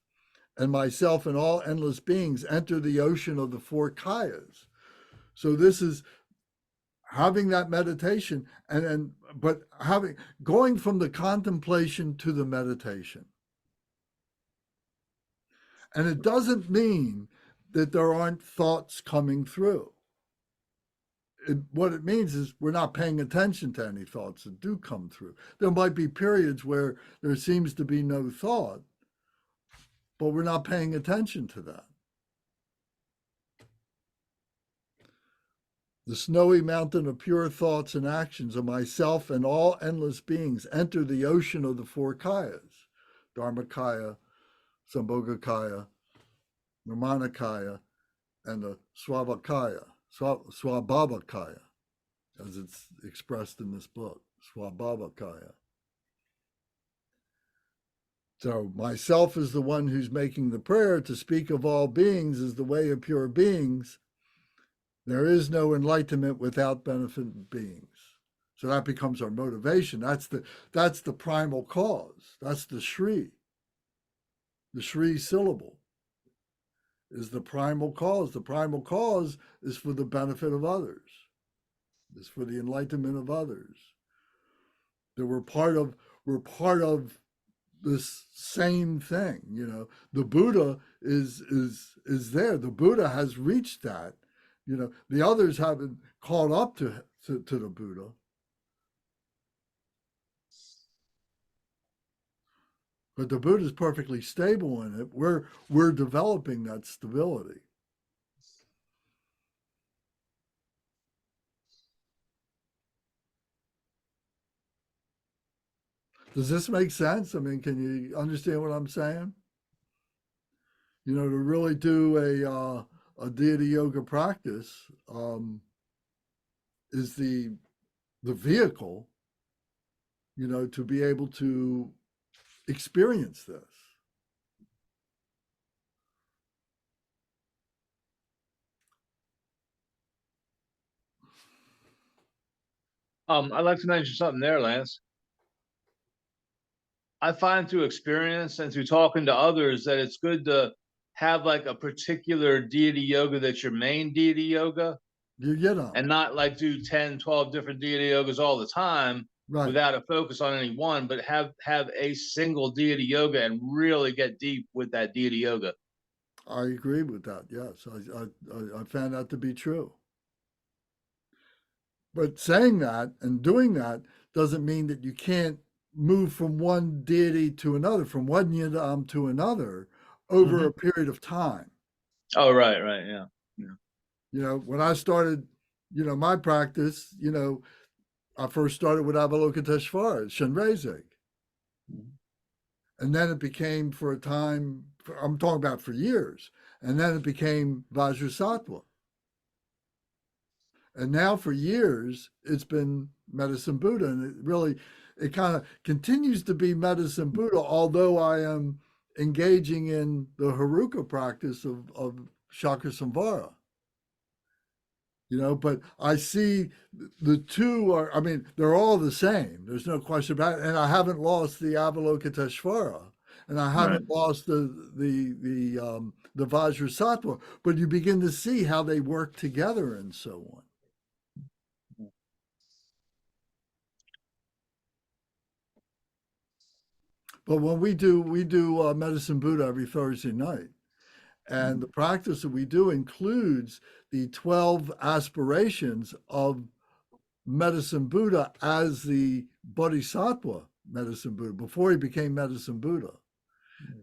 And myself and all endless beings enter the ocean of the four kayas. So this is having that meditation but going from the contemplation to the meditation. And it doesn't mean that there aren't thoughts coming through. What it means is we're not paying attention to any thoughts that do come through. There might be periods where there seems to be no thought, but we're not paying attention to that. The snowy mountain of pure thoughts and actions of myself and all endless beings enter the ocean of the four kayas, Dharmakaya, Sambhogakaya, Nirmanakaya, and the Swabhavakaya, as it's expressed in this book, Swabhavakaya. So myself is the one who's making the prayer to speak of all beings as the way of pure beings. There is no enlightenment without beneficent beings. So that becomes our motivation. That's the primal cause. That's the Shri. The Shri syllable is the primal cause. The primal cause is for the benefit of others. It's for the enlightenment of others. That we're part of this same thing. You know, the Buddha is there. The Buddha has reached that. You know, the others haven't caught up to the Buddha. But the Buddha is perfectly stable in it. We're developing that stability. Does this make sense? I mean, can you understand what I'm saying? You know, to really do a deity yoga practice is the vehicle, you know, to be able to experience this. I'd like to mention something there, Lance. I find through experience and through talking to others that it's good to have like a particular deity yoga that's your main deity yoga. You get them. And not like do 10, 12 different deity yogas all the time Right. without a focus on any one, but have a single deity yoga and really get deep with that deity yoga. I agree with that. Yes, I found that to be true. But saying that and doing that doesn't mean that you can't move from one deity to another, from one yidam to another over a period of time. Oh, right, yeah. You know, when I started, you know, my practice, you know, I first started with Avalokiteshvara, Shenrezig. And then it became for a time, I'm talking about for years, and then it became Vajrasattva. And now for years, it's been Medicine Buddha. And it kind of continues to be Medicine Buddha, although I am engaging in the Haruka practice of Chakra Samvara. You know, but I see the two are, I mean, they're all the same. There's no question about it. And I haven't lost the Avalokiteshvara, and I haven't lost the Vajrasattva, but you begin to see how they work together and so on. But when we do Medicine Buddha every Thursday night. And the practice that we do includes the 12 aspirations of Medicine Buddha as the Bodhisattva Medicine Buddha, before he became Medicine Buddha.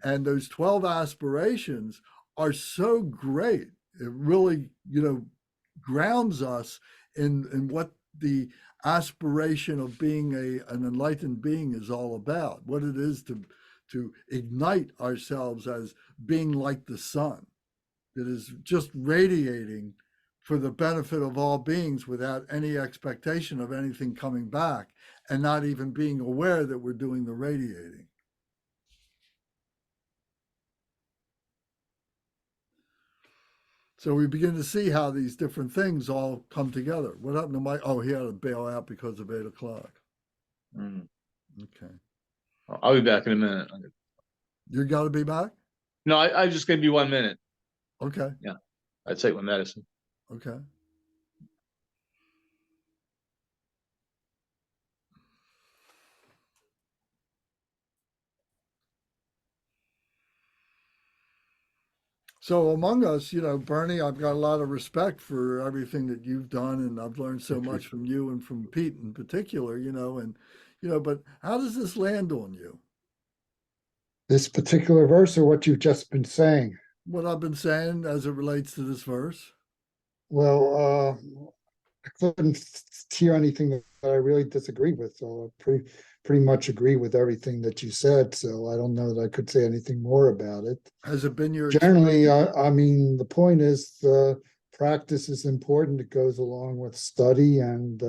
And those 12 aspirations are so great. It really, you know, grounds us in what the aspiration of being an enlightened being is all about, what it is to ignite ourselves as being like the sun that is just radiating for the benefit of all beings without any expectation of anything coming back, and not even being aware that we're doing the radiating. So we begin to see how these different things all come together. What happened to Mike? Oh, he had to bail out because of 8 o'clock. Mm. Okay. I'll be back in a minute. You got to be back? No, I just gave you 1 minute. Okay. I take my medicine. Okay. So among us, Bernie, I've got a lot of respect for everything that you've done, and I've learned so much from you and from Pete in particular, but how does this land on you? This particular verse or what you've just been saying? What I've been saying as it relates to this verse? Well, I couldn't hear anything that I really disagree with, so I pretty much agree with everything that you said. So I don't know that I could say anything more about it. Has it been your Generally, experience? I mean, the point is practice is important. It goes along with study, and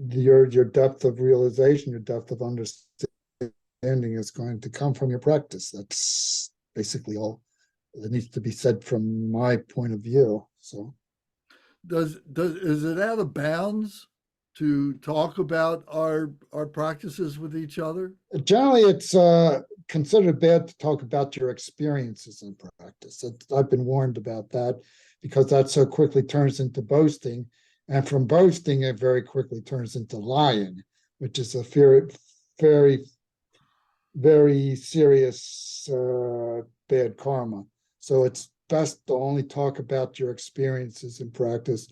your depth of realization, your depth of understanding is going to come from your practice. That's basically all that needs to be said from my point of view. So Is it out of bounds to talk about our practices with each other? generally, it's considered bad to talk about your experiences in practice. I've been warned about that because that so quickly turns into boasting, and from boasting, it very quickly turns into lying, which is a very, very serious bad karma. So it's best to only talk about your experiences in practice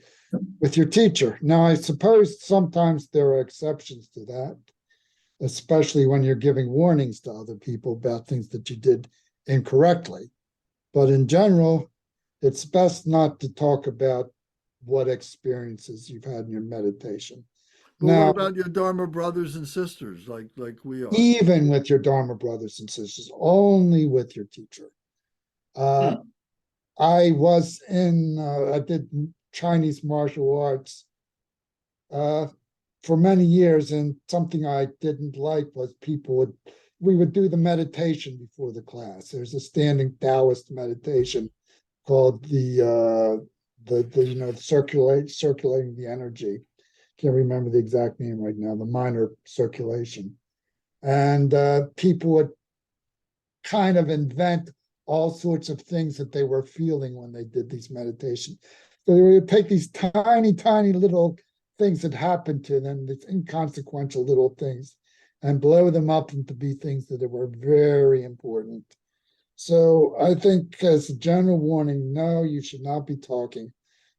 with your teacher. Now, I suppose sometimes there are exceptions to that, especially when you're giving warnings to other people about things that you did incorrectly. But in general, it's best not to talk about what experiences you've had in your meditation. But what Now, about your Dharma brothers and sisters, like we are? even with your Dharma brothers and sisters, only with your teacher. I did Chinese martial arts for many years, and something I didn't like was we would do the meditation before the class. There's a standing Taoist meditation called the circulating the energy. Can't remember the exact name right now, the minor circulation. And people would kind of invent all sorts of things that they were feeling when they did these meditations. So they would take these tiny, tiny little things that happened to them, these inconsequential little things, and blow them up into be things that were very important. So I think as a general warning, no, you should not be talking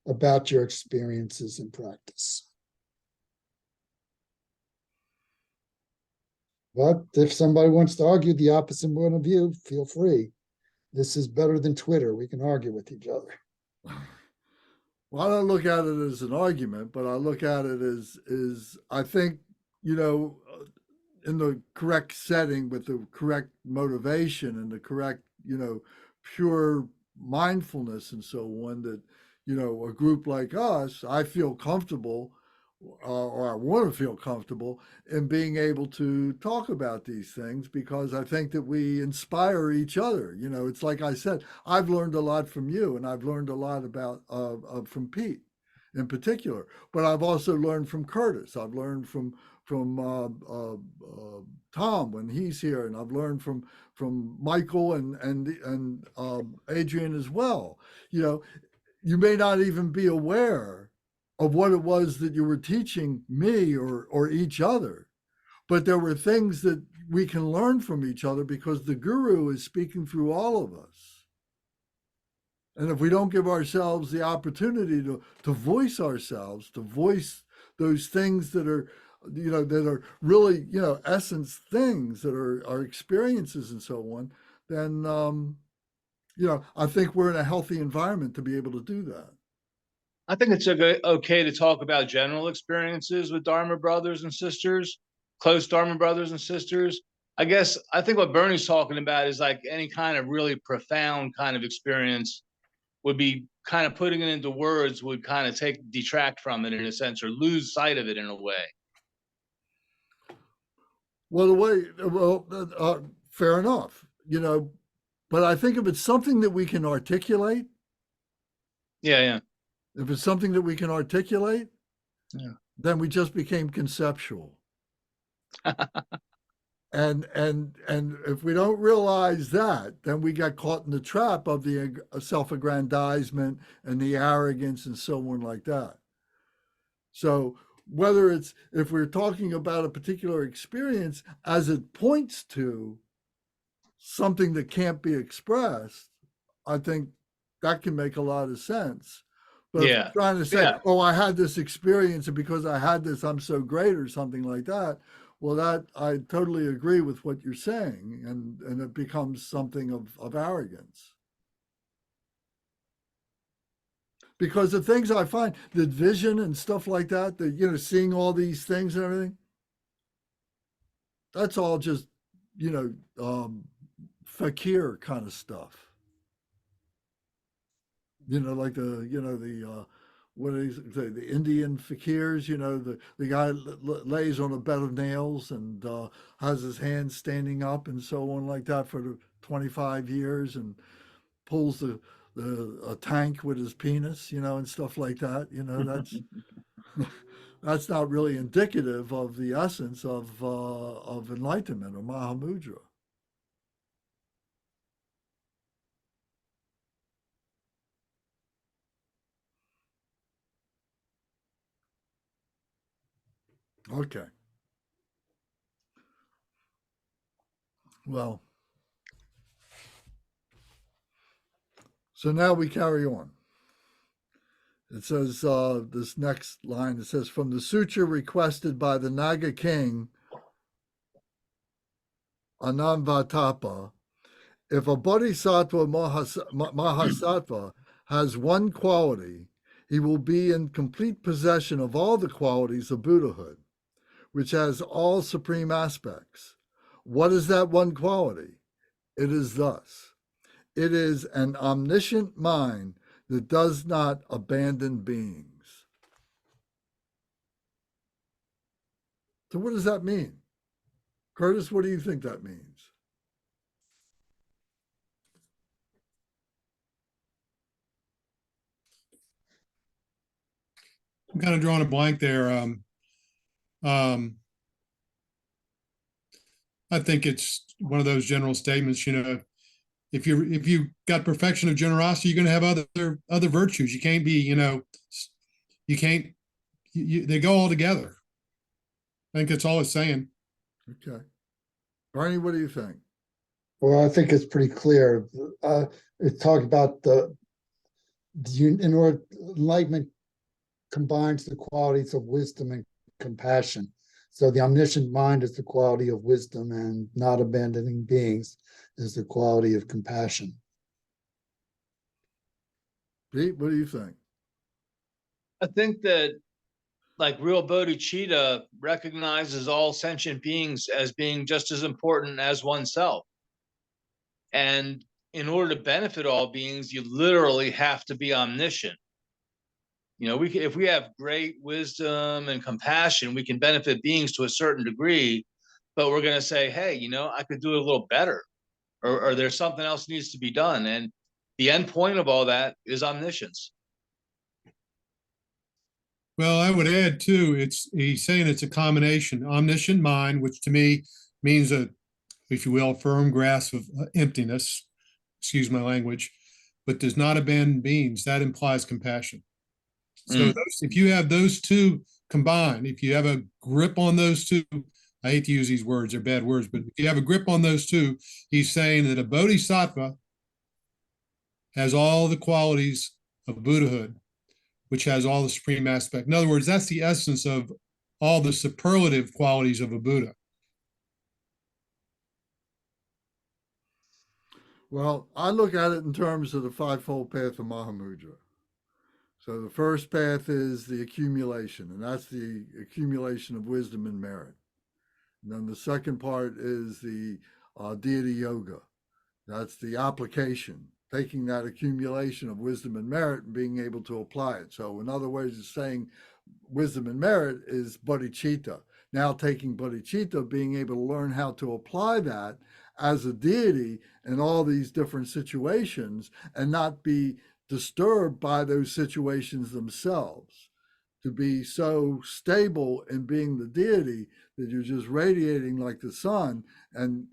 about your experiences in practice. But if somebody wants to argue the opposite point of view, feel free. This is better than Twitter. We can argue with each other. Well, I don't look at it as an argument, but I look at it as I think, in the correct setting with the correct motivation and the correct, pure mindfulness and so on, that, a group like us, I feel comfortable or I want to feel comfortable in being able to talk about these things because I think that we inspire each other. It's like I said, I've learned a lot from you, and I've learned a lot about from Pete in particular, but I've also learned from Curtis. I've learned from Tom when he's here, and I've learned from Michael and Adrian as well. You may not even be aware of what it was that you were teaching me or each other, but there were things that we can learn from each other because the guru is speaking through all of us. And if we don't give ourselves the opportunity to voice ourselves, to voice those things that are, that are really, essence things that are our experiences and so on, then, I think we're in a healthy environment to be able to do that. I think it's okay to talk about general experiences with Dharma brothers and sisters, close Dharma brothers and sisters. I think what Bernie's talking about is like any kind of really profound kind of experience would be kind of putting it into words would kind of detract from it in a sense or lose sight of it in a way. Well, fair enough, but I think if it's something that we can articulate. Yeah. If it's something that we can articulate, yeah, then we just became conceptual. And if we don't realize that, then we got caught in the trap of the self-aggrandizement and the arrogance and so on like that. So whether it's, if we're talking about a particular experience as it points to something that can't be expressed, I think that can make a lot of sense. But if Yeah. you're trying to say, Yeah. oh, I had this experience and because I had this, I'm so great or something like that. Well, that I totally agree with what you're saying, and it becomes something of arrogance. Because the things I find, the vision and stuff like that, the, you know, seeing all these things and everything, that's all just, you know, fakir kind of stuff. You know, like the, you know, the what is the Indian fakirs, you know, the guy lays on a bed of nails and has his hands standing up and so on like that for the 25 years and pulls a tank with his penis, you know, and stuff like that. You know, that's not really indicative of the essence of enlightenment or Mahamudra. Okay. Well, so now we carry on. It says, this next line, it says, from the sutra requested by the Naga king, Anamvatapa, if a bodhisattva mahasattva has one quality, he will be in complete possession of all the qualities of Buddhahood, which has all supreme aspects. What is that one quality? It is thus. It is an omniscient mind that does not abandon beings. So what does that mean? Curtis, what do you think that means? I'm kind of drawing a blank there. I think it's one of those general statements, you know, if you got perfection of generosity, you're going to have other virtues. You can't be, you know, you can't, they go all together. I think that's all it's saying. Okay. Barney, what do you think? Well, I think it's pretty clear. It talked about in order, enlightenment combines the qualities of wisdom and compassion. So the omniscient mind is the quality of wisdom, and not abandoning beings is the quality of compassion. Pete, what do you think? I think that, like, real bodhicitta recognizes all sentient beings as being just as important as oneself. And in order to benefit all beings, you literally have to be omniscient. You know, if we have great wisdom and compassion, we can benefit beings to a certain degree, but we're going to say, hey, you know, I could do it a little better, or there's something else needs to be done. And the end point of all that is omniscience. Well, I would add too, he's saying it's a combination, omniscient mind, which to me means a, if you will, firm grasp of emptiness, excuse my language, but does not abandon beings. That implies compassion. So if you have those two combined, if you have a grip on those two, I hate to use these words, they're bad words, but if you have a grip on those two, he's saying that a bodhisattva has all the qualities of Buddhahood, which has all the supreme aspect. In other words, that's the essence of all the superlative qualities of a Buddha. Well, I look at it in terms of the fivefold path of Mahamudra. So the first path is the accumulation, and that's the accumulation of wisdom and merit. And then the second part is the deity yoga. That's the application, taking that accumulation of wisdom and merit and being able to apply it. So in other words, it's saying wisdom and merit is bodhicitta. Now taking bodhicitta, being able to learn how to apply that as a deity in all these different situations and not be disturbed by those situations themselves. to be so stable in being the deity that you're just radiating like the sun, and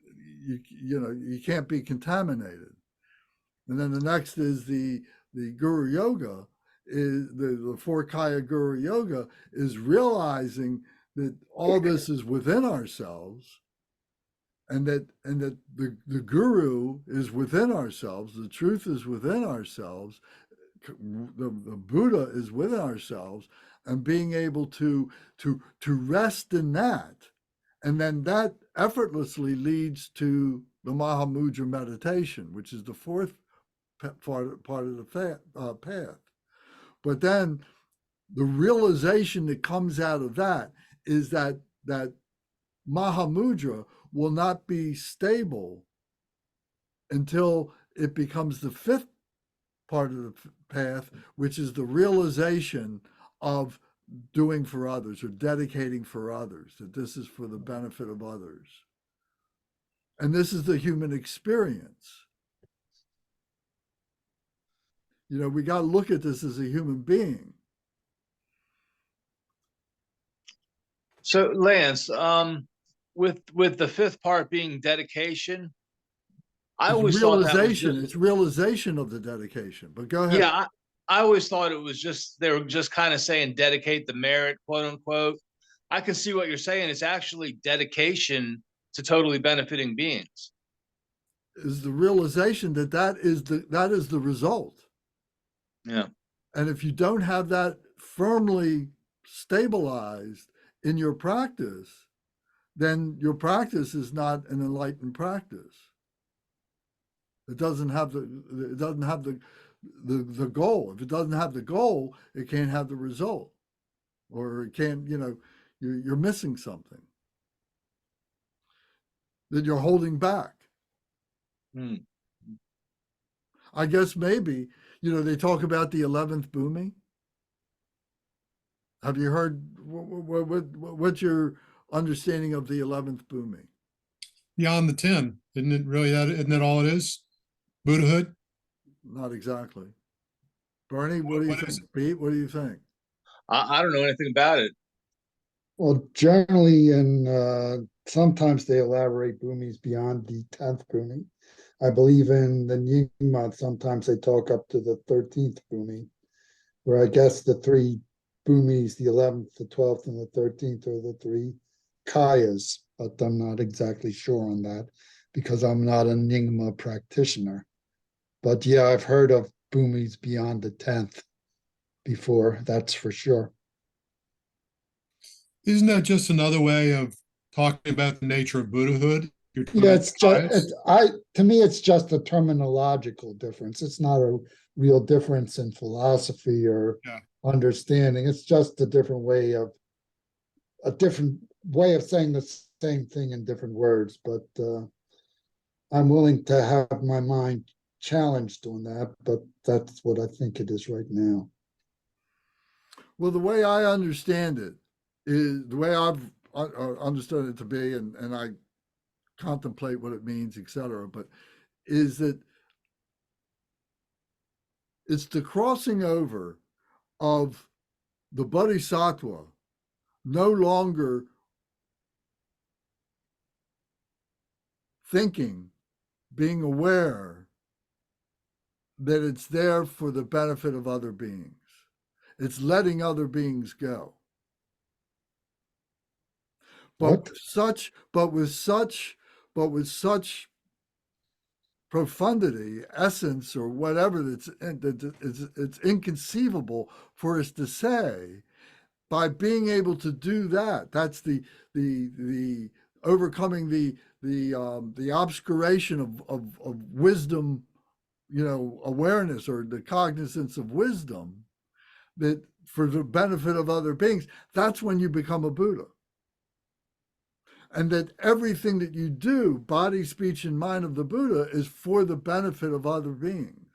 you can't be contaminated. And then the next is the Guru Yoga, is the four Kaya Guru Yoga, is realizing that all this is within ourselves, and that the Guru is within ourselves, the truth is within ourselves, the Buddha is within ourselves, and being able to rest in that, and then that effortlessly leads to the Mahamudra meditation, which is the fourth part of the path. But then the realization that comes out of that is that Mahamudra will not be stable until it becomes the fifth part of the path, which is the realization of doing for others or dedicating for others, that this is for the benefit of others. And this is the human experience. We got to look at this as a human being. So Lance, with the fifth part being dedication, I always thought that was just, it's realization of the dedication. But go ahead. yeah, I always thought it was just, they were just kind of saying dedicate the merit, quote unquote. I can see what you're saying. It's actually dedication to totally benefiting beings. Is the realization that is the result. Yeah. And if you don't have that firmly stabilized in your practice, then your practice is not an enlightened practice. It doesn't have the goal. If it doesn't have the goal, it can't have the result, or it can't. You're missing something that you're holding back. I guess maybe they talk about the 11th bhumi. Have you heard? What's your understanding of the 11th bhumi? Beyond the 10, isn't it really that? Isn't that all it is? Buddhahood? Not exactly. Bernie, what do you think? Pete, what do you think? I don't know anything about it. Well, generally, and sometimes they elaborate bhumis beyond the 10th bhumi. I believe in the Nyingma, sometimes they talk up to the 13th bhumi, where I guess the three bhumis, the 11th, the 12th, and the 13th, are the three kayas, but I'm not exactly sure on that because I'm not a Nyingma practitioner. But yeah, I've heard of bhumis beyond the 10th before, that's for sure. Isn't that just another way of talking about the nature of Buddhahood? Yeah, it's just to me, it's just a terminological difference. It's not a real difference in philosophy or understanding. It's just a different way of saying the same thing in different words. But I'm willing to have my mind challenged on that. But that's what I think it is right now. Well, the way I understand it is the way I've understood it to be, and I contemplate what it means, etc. But is that it's the crossing over of the bodhisattva no longer thinking, being aware that it's there for the benefit of other beings. It's letting other beings go. But with such profundity, essence, or whatever, it's inconceivable for us to say. By being able to do that, that's the overcoming the obscuration of wisdom, awareness, or the cognizance of wisdom, that for the benefit of other beings. That's when you become a Buddha. And that everything that you do, body, speech, and mind of the Buddha, is for the benefit of other beings.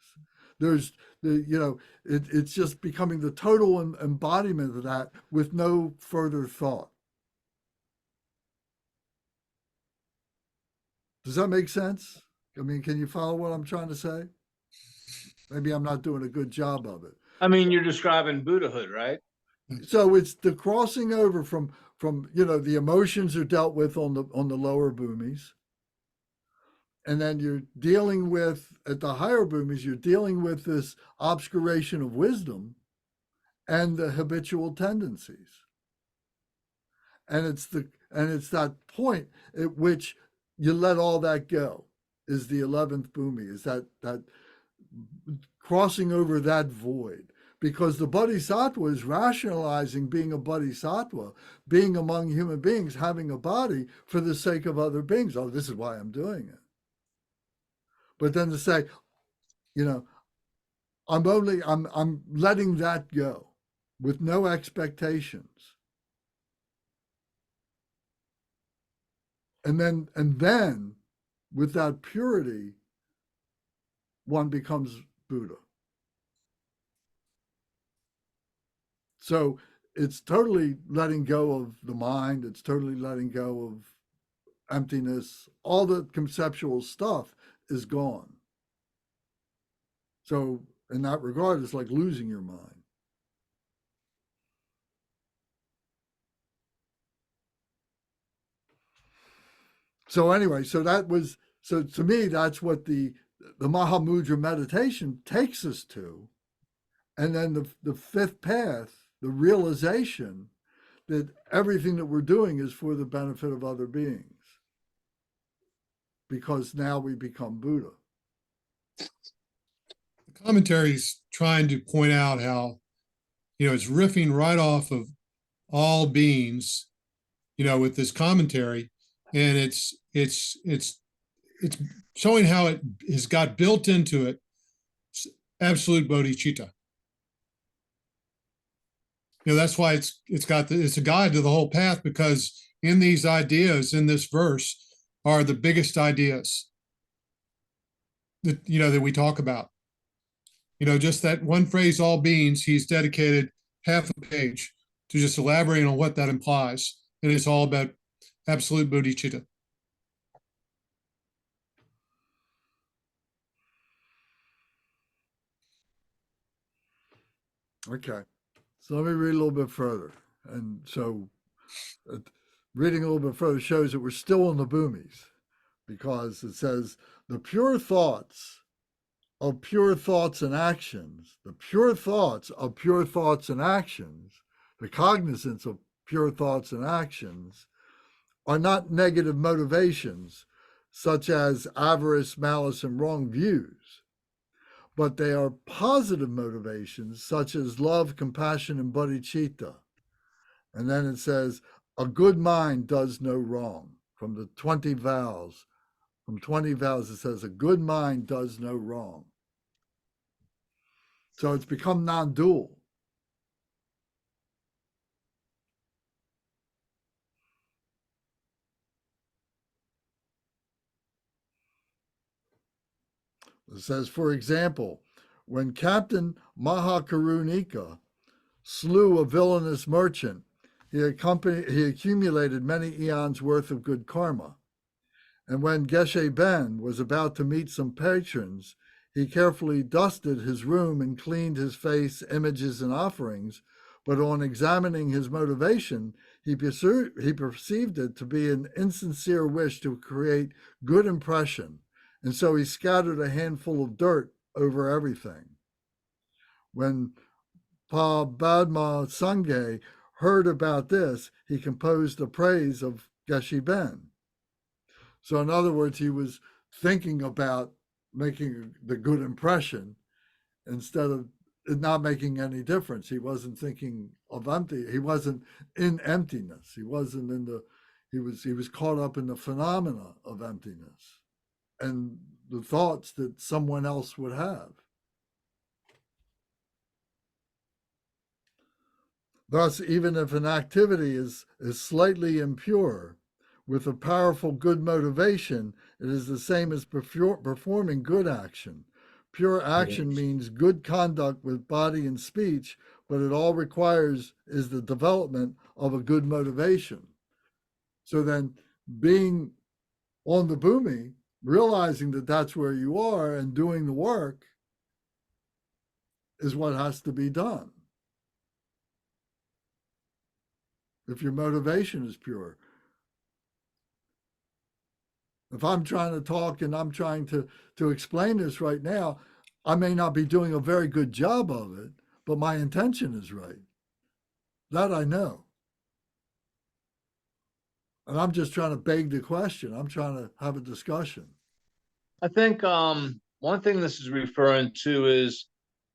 It's just becoming the total embodiment of that with no further thought. Does that make sense? I mean, can you follow what I'm trying to say? Maybe I'm not doing a good job of it. I mean, you're describing Buddhahood, right? So it's the crossing over from the emotions are dealt with on the lower bhumis, and then you're dealing with at the higher bhumis, you're dealing with this obscuration of wisdom and the habitual tendencies. And it's that point at which you let all that go is the 11th bhumi, is that crossing over that void. Because the bodhisattva is rationalizing being a bodhisattva, being among human beings, having a body for the sake of other beings. Oh, this is why I'm doing it. But then to say, I'm letting that go with no expectations. And then with that purity, one becomes Buddha. So it's totally letting go of the mind. It's totally letting go of emptiness. All the conceptual stuff is gone. So in that regard, it's like losing your mind. So anyway, so to me, that's what the Mahamudra meditation takes us to. And then the fifth path, the realization that everything that we're doing is for the benefit of other beings. Because now we become Buddha. The commentary's trying to point out how, it's riffing right off of all beings, with this commentary, and it's showing how it has got built into it absolute bodhicitta. That's why it's a guide to the whole path, because in these ideas in this verse are the biggest ideas that we talk about. Just that one phrase, all beings, he's dedicated half a page to just elaborating on what that implies. And it's all about absolute bodhicitta. Okay. So let me read a little bit further. And so reading a little bit further shows that we're still in the bhumis, because it says the pure thoughts of pure thoughts and actions, the pure thoughts of pure thoughts and actions, the cognizance of pure thoughts and actions are not negative motivations such as avarice, malice, and wrong views, but they are positive motivations such as love, compassion, and bodhicitta. And then it says, a good mind does no wrong. From the 20 vows, it says, a good mind does no wrong. So it's become non-dual. It says, for example, when Captain Mahakarunika slew a villainous merchant, he accumulated many eons worth of good karma. And when Geshe Ben was about to meet some patrons, he carefully dusted his room and cleaned his face, images, and offerings. But on examining his motivation, he perceived it to be an insincere wish to create good impression. And so he scattered a handful of dirt over everything. When Pa Badma Sangye heard about this, he composed a praise of Geshe Ben. So in other words, he was thinking about making the good impression instead of it not making any difference. He wasn't thinking of empty. He wasn't in emptiness. He wasn't in the, he was caught up in the phenomena of emptiness and the thoughts that someone else would have. Thus, even if an activity is slightly impure, with a powerful good motivation, it is the same as performing good action. Pure action means good conduct with body and speech, but it all requires is the development of a good motivation. So then being on the bhumi, realizing that that's where you are and doing the work is what has to be done. if your motivation is pure. If I'm trying to talk and I'm trying to explain this right now, I may not be doing a very good job of it, but my intention is right. That I know. And I'm just trying to beg the question. I'm trying to have a discussion. I think one thing this is referring to is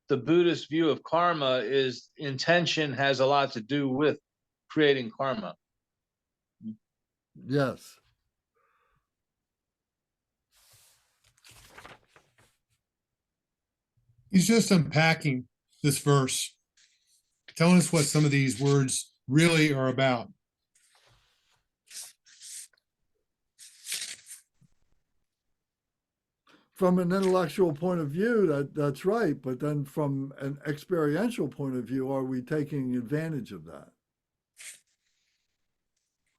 the Buddhist view of karma is intention has a lot to do with creating karma. Yes. He's just unpacking this verse, telling us what some of these words really are about. From an intellectual point of view, that's right. But then from an experiential point of view, are we taking advantage of that?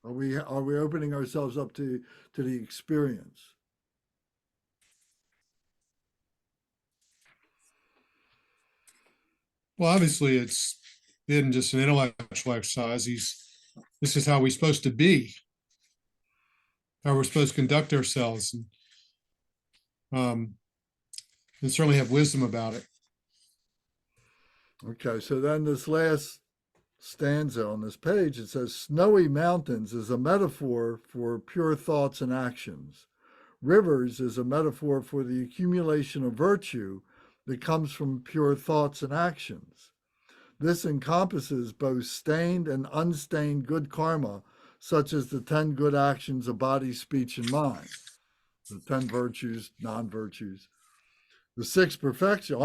Are we opening ourselves up to the experience? Well, obviously, it's been just an intellectual exercise. This is how we're supposed to be, how we're supposed to conduct ourselves, and certainly have wisdom about it. Okay, so then this last stanza on this page, it says, snowy mountains is a metaphor for pure thoughts and actions. Rivers is a metaphor for the accumulation of virtue that comes from pure thoughts and actions. This encompasses both stained and unstained good karma, such as the 10 good actions of body, speech, and mind, the 10 virtues, non-virtues. The six perfections,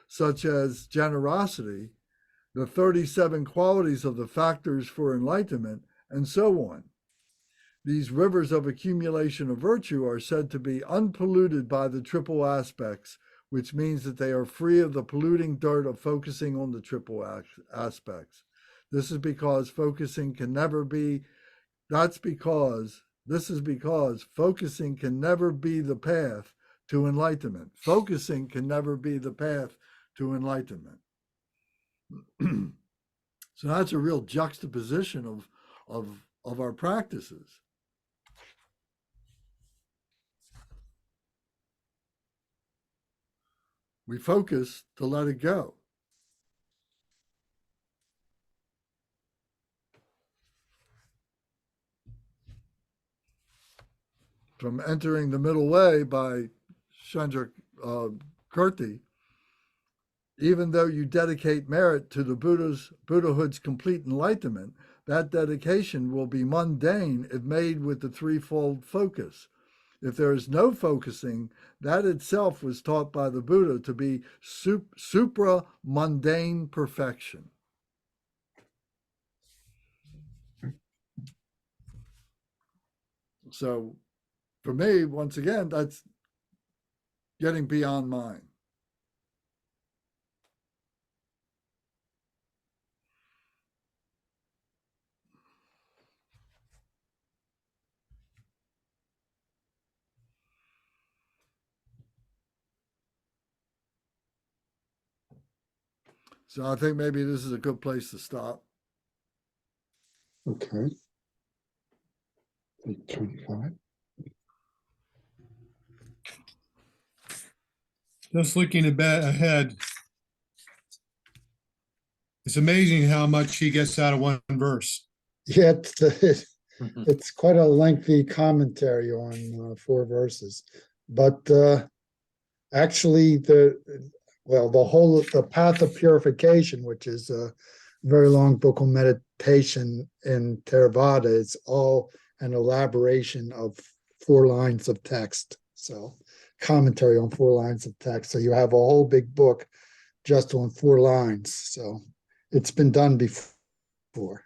such as generosity, the 37 qualities of the factors for enlightenment, and so on. These rivers of accumulation of virtue are said to be unpolluted by the triple aspects, which means that they are free of the polluting dirt of focusing on the triple aspects. This is because focusing can never be the path to enlightenment. Focusing can never be the path to enlightenment. So that's a real juxtaposition of our practices. We focus to let it go. From Entering the Middle Way by Chandra Kirti, even though you dedicate merit to the Buddhahood's complete enlightenment, that dedication will be mundane if made with the threefold focus. If there is no focusing, that itself was taught by the Buddha to be supra-mundane perfection. So for me, once again, that's getting beyond mind. So I think maybe this is a good place to stop. Okay. 8:25. Just looking ahead, it's amazing how much he gets out of one verse. Yeah, it's quite a lengthy commentary on 4 verses, but actually the path of purification, which is a very long book on meditation in Theravada, is all an elaboration of 4 lines of text. So commentary on 4 lines of text. So you have a whole big book just on 4 lines. So it's been done before.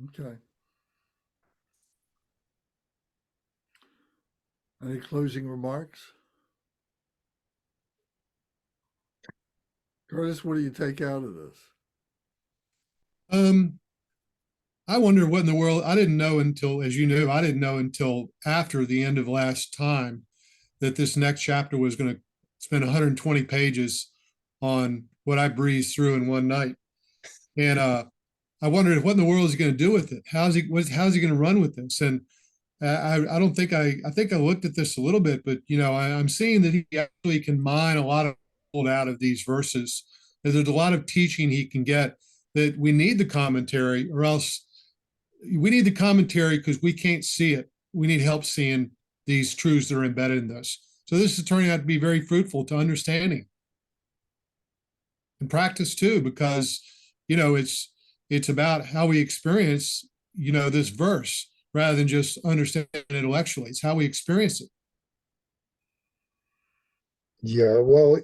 Okay. Any closing remarks? Curtis, what do you take out of this? I wonder what in the world, I didn't know until, as you knew, I didn't know until after the end of last time that this next chapter was going to spend 120 pages on what I breezed through in one night. And I wondered what in the world is he going to do with it? How's he going to run with this? And I don't think I think I looked at this a little bit, but I'm seeing that he actually can mine a lot of gold out of these verses. That there's a lot of teaching he can get, that we need the commentary, or else we need the commentary because we can't see it. We need help seeing these truths that are embedded in this. So this is turning out to be very fruitful to understanding and practice too, because it's about how we experience this verse rather than just understand it intellectually. It's how we experience it. Yeah, well,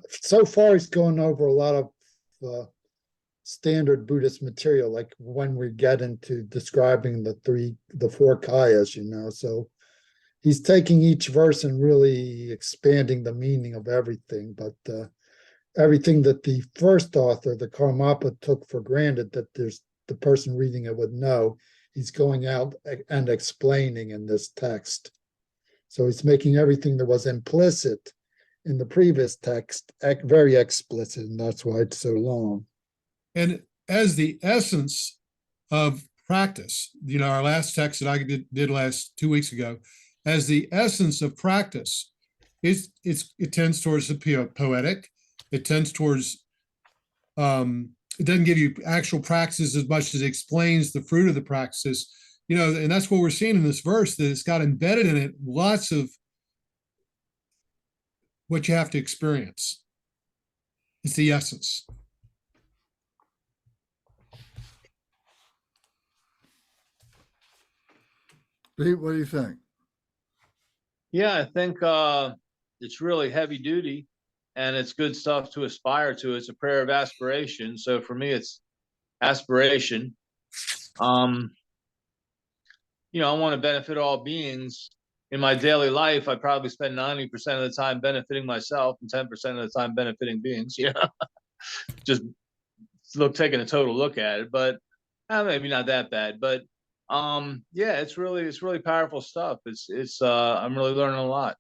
so far he's going over a lot of standard Buddhist material, like when we get into describing the four kayas, so he's taking each verse and really expanding the meaning of everything. But everything that the first author, the Karmapa, took for granted that the person reading it would know, he's going out and explaining in this text. So he's making everything that was implicit in the previous text very explicit, and that's why it's so long. And as the essence of practice, our last text that I did last 2 weeks ago, as the essence of practice, it tends towards the poetic. It tends towards, it doesn't give you actual practices as much as it explains the fruit of the practices, and that's what we're seeing in this verse, that it's got embedded in it lots of what you have to experience. It's the essence. Pete, what do you think? Yeah, I think it's really heavy duty, and it's good stuff to aspire to. It's a prayer of aspiration. So for me, it's aspiration. I want to benefit all beings. In my daily life, I probably spend 90% of the time benefiting myself and 10% of the time benefiting beings. Just taking a total look at it, but maybe not that bad. But yeah, it's really powerful stuff. I'm really learning a lot.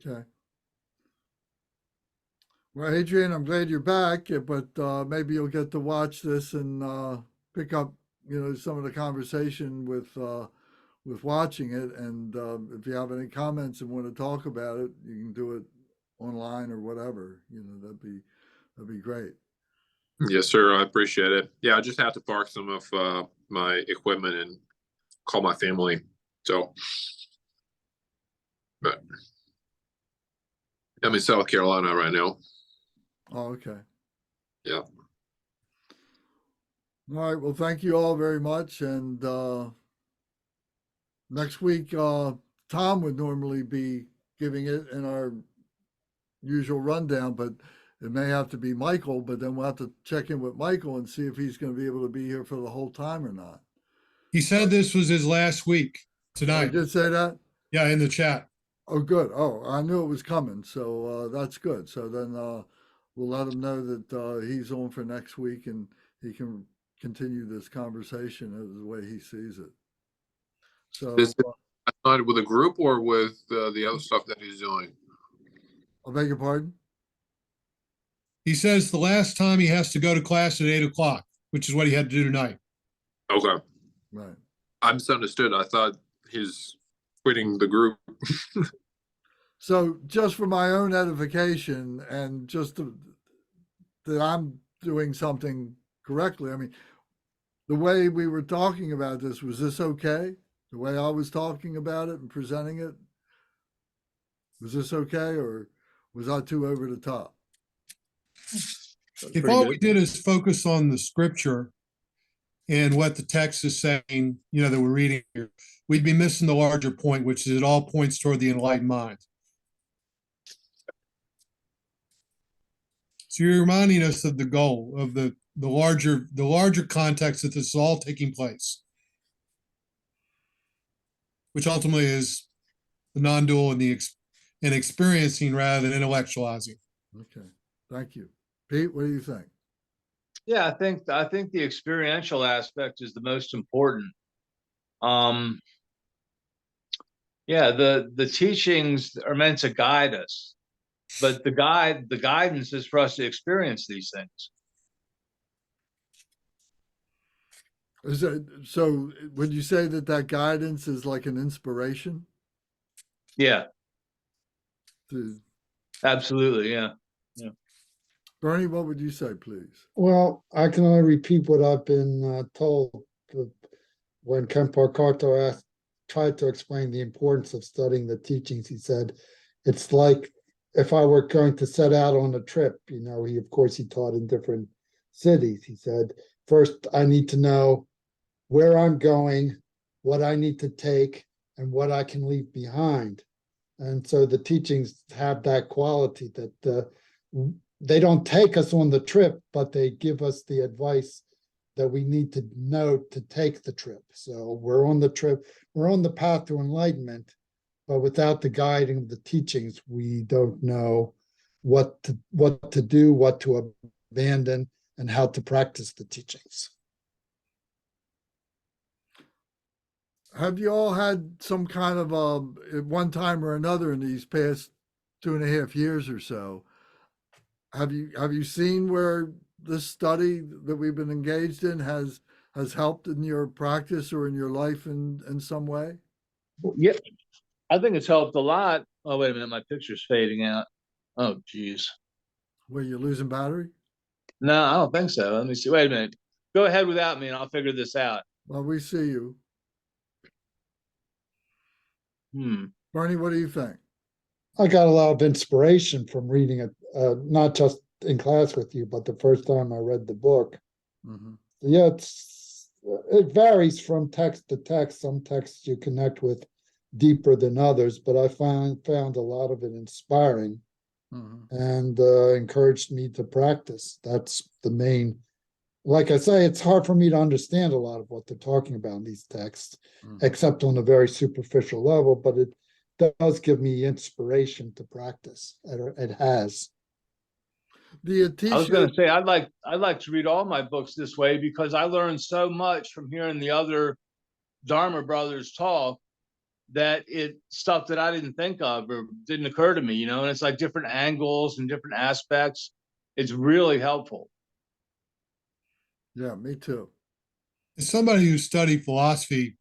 Okay. Well, Adrian, I'm glad you're back, but maybe you'll get to watch this and pick up, some of the conversation with watching it. And if you have any comments and want to talk about it, you can do it online or whatever. That'd be great. Yes, sir. I appreciate it. Yeah, I just have to park some of my equipment and call my family. So, but I'm in South Carolina right now. Oh, okay. Yeah. All right. Well, thank you all very much. And next week, Tom would normally be giving it in our usual rundown, but it may have to be Michael. But then we'll have to check in with Michael and see if he's going to be able to be here for the whole time or not. He said this was his last week I tonight. did say that? Yeah, in the chat. Oh, good. Oh, I knew it was coming. So that's good. So then we'll let him know that he's on for next week and he can continue this conversation as the way he sees it. So Is it started with a group or with the other stuff that he's doing? I beg your pardon? He says the last time he has to go to class at 8:00, which is what he had to do tonight. Okay. Right. I misunderstood. I thought he's quitting the group. So just for my own edification and just that I'm doing something correctly, I mean, the way we were talking about this, was this okay? The way I was talking about it and presenting it? Was this okay, or was I too over the top? If all we did is focus on the scripture and what the text is saying, that we're reading here, we'd be missing the larger point, which is it all points toward the enlightened mind. So you're reminding us of the goal of the larger context that this is all taking place, which ultimately is the non-dual and experiencing rather than intellectualizing. Okay, thank you. Pete, what do you think? Yeah, I think the experiential aspect is the most important. Um, yeah, the teachings are meant to guide us, but the guidance is for us to experience these things. Is that so? Would you say that that guidance is like an inspiration? Yeah, To absolutely. Yeah. Yeah. Bernie, what would you say, please? Well, I can only repeat what I've been told. uh, When Kempo Karto tried to explain the importance of studying the teachings, he said, it's like if I were going to set out on a trip, of course, he taught in different cities. He said, first, I need to know where I'm going, what I need to take, and what I can leave behind. And so the teachings have that quality that they don't take us on the trip, but they give us the advice that we need to know to take the trip. So we're on the trip, we're on the path to enlightenment, but without the guiding of the teachings, we don't know what to do, what to abandon, and how to practice the teachings. Have you all had some kind of at one time or another in these past 2.5 years or so? Have you seen where this study that we've been engaged in has helped in your practice or in your life in some way? Yeah, I think it's helped a lot. Oh, wait a minute, my picture's fading out. Oh, geez. Where you're losing battery? No, I don't think so. Let me see. Wait a minute. Go ahead without me, and I'll figure this out. Well, we see you. Hmm. Bernie, what do you think? I got a lot of inspiration from reading it, not just in class with you, but the first time I read the book. Mm-hmm. Yeah, it varies from text to text. Some texts you connect with deeper than others, but I found a lot of it inspiring Mm-hmm. and encouraged me to practice. That's the main. Like I say, it's hard for me to understand a lot of what they're talking about in these texts, Mm-hmm. except on a very superficial level, but it does give me inspiration to practice. It has. The I was Atisha, going to say I'd like to read all my books this way because I learned so much from hearing the other Dharma brothers talk that it stuff that I didn't think of or didn't occur to me, and it's like different angles and different aspects. It's really helpful. yeah, me too. As somebody who studied philosophy,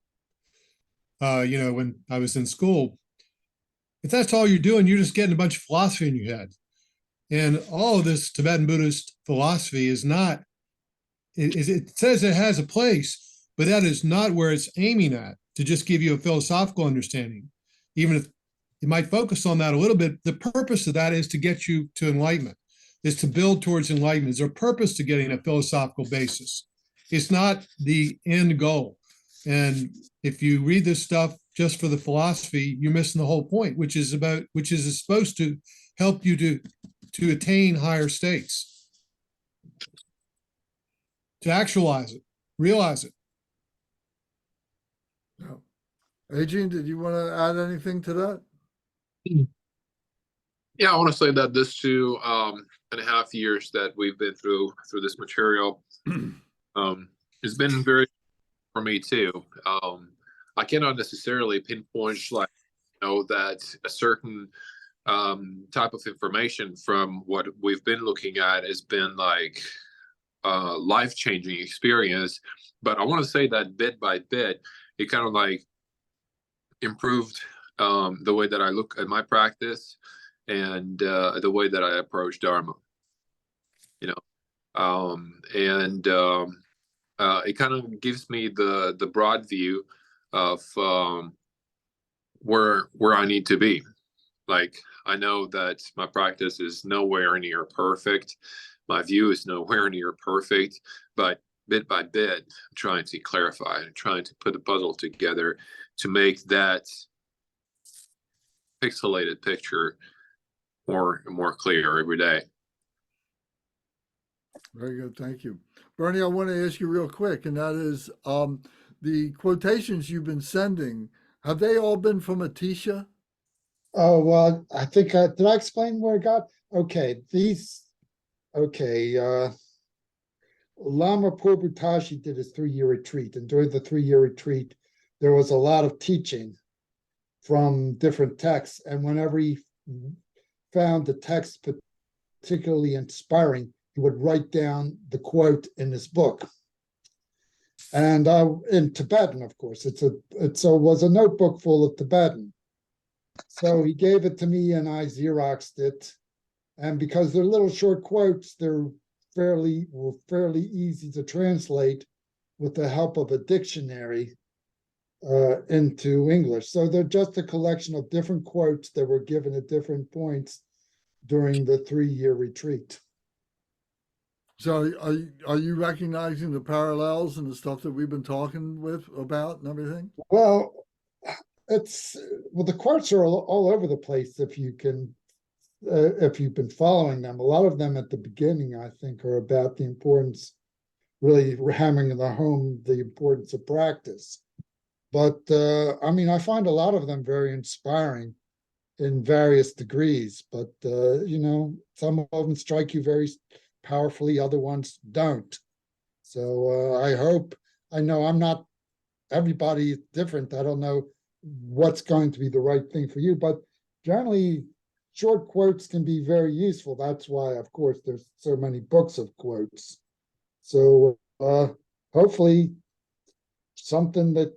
when I was in school, if that's all you're doing, you're just getting a bunch of philosophy in your head. And all of this Tibetan Buddhist philosophy is not, it says it has a place, but that is not where it's aiming at, to just give you a philosophical understanding. Even if it might focus on that a little bit, the purpose of that is to get you to enlightenment, is to build towards enlightenment. There's a purpose to getting a philosophical basis. It's not the end goal. And if you read this stuff just for the philosophy, you're missing the whole point, which is supposed to help you to attain higher states, to actualize it, realize it. Yeah. Adrian, did you want to add anything to that? Yeah, I want to say that this 2.5 years that we've been through this material, it's been very for me too. I cannot necessarily pinpoint that a certain type of information from what we've been looking at has been like life-changing experience, but I want to say that bit by bit, it kind of like improved the way that I look at my practice and the way that I approach Dharma. It kind of gives me the broad view of where I need to be. Like, I know that my practice is nowhere near perfect. My view is nowhere near perfect, but bit by bit, I'm trying to clarify and trying to put the puzzle together to make that pixelated picture more clear every day. Very good, thank you. Bernie, I want to ask you real quick, and that is the quotations you've been sending, have they all been from Atisha? Oh, well, I think, did I explain where I got? Okay, Lama Prabhutashi did his 3-year retreat, and during the 3-year retreat, there was a lot of teaching from different texts. And whenever he found the text particularly inspiring, he would write down the quote in his book. And in Tibetan, of course, it was a notebook full of Tibetan. So he gave it to me, and I Xeroxed it. And because they're little short quotes, they're fairly easy to translate with the help of a dictionary into English. So they're just a collection of different quotes that were given at different points during the 3-year retreat. So are you recognizing the parallels and the stuff that we've been talking about and everything? Well, the quotes are all over the place if you've been following them. A lot of them at the beginning, I think, are about the importance, really hammering home the importance of practice. But I mean, I find a lot of them very inspiring in various degrees. But some of them strike you very powerfully, other ones don't. So I know I'm not, everybody is different. I don't know what's going to be the right thing for you, but generally short quotes can be very useful. That's why, of course, there's so many books of quotes. So hopefully something that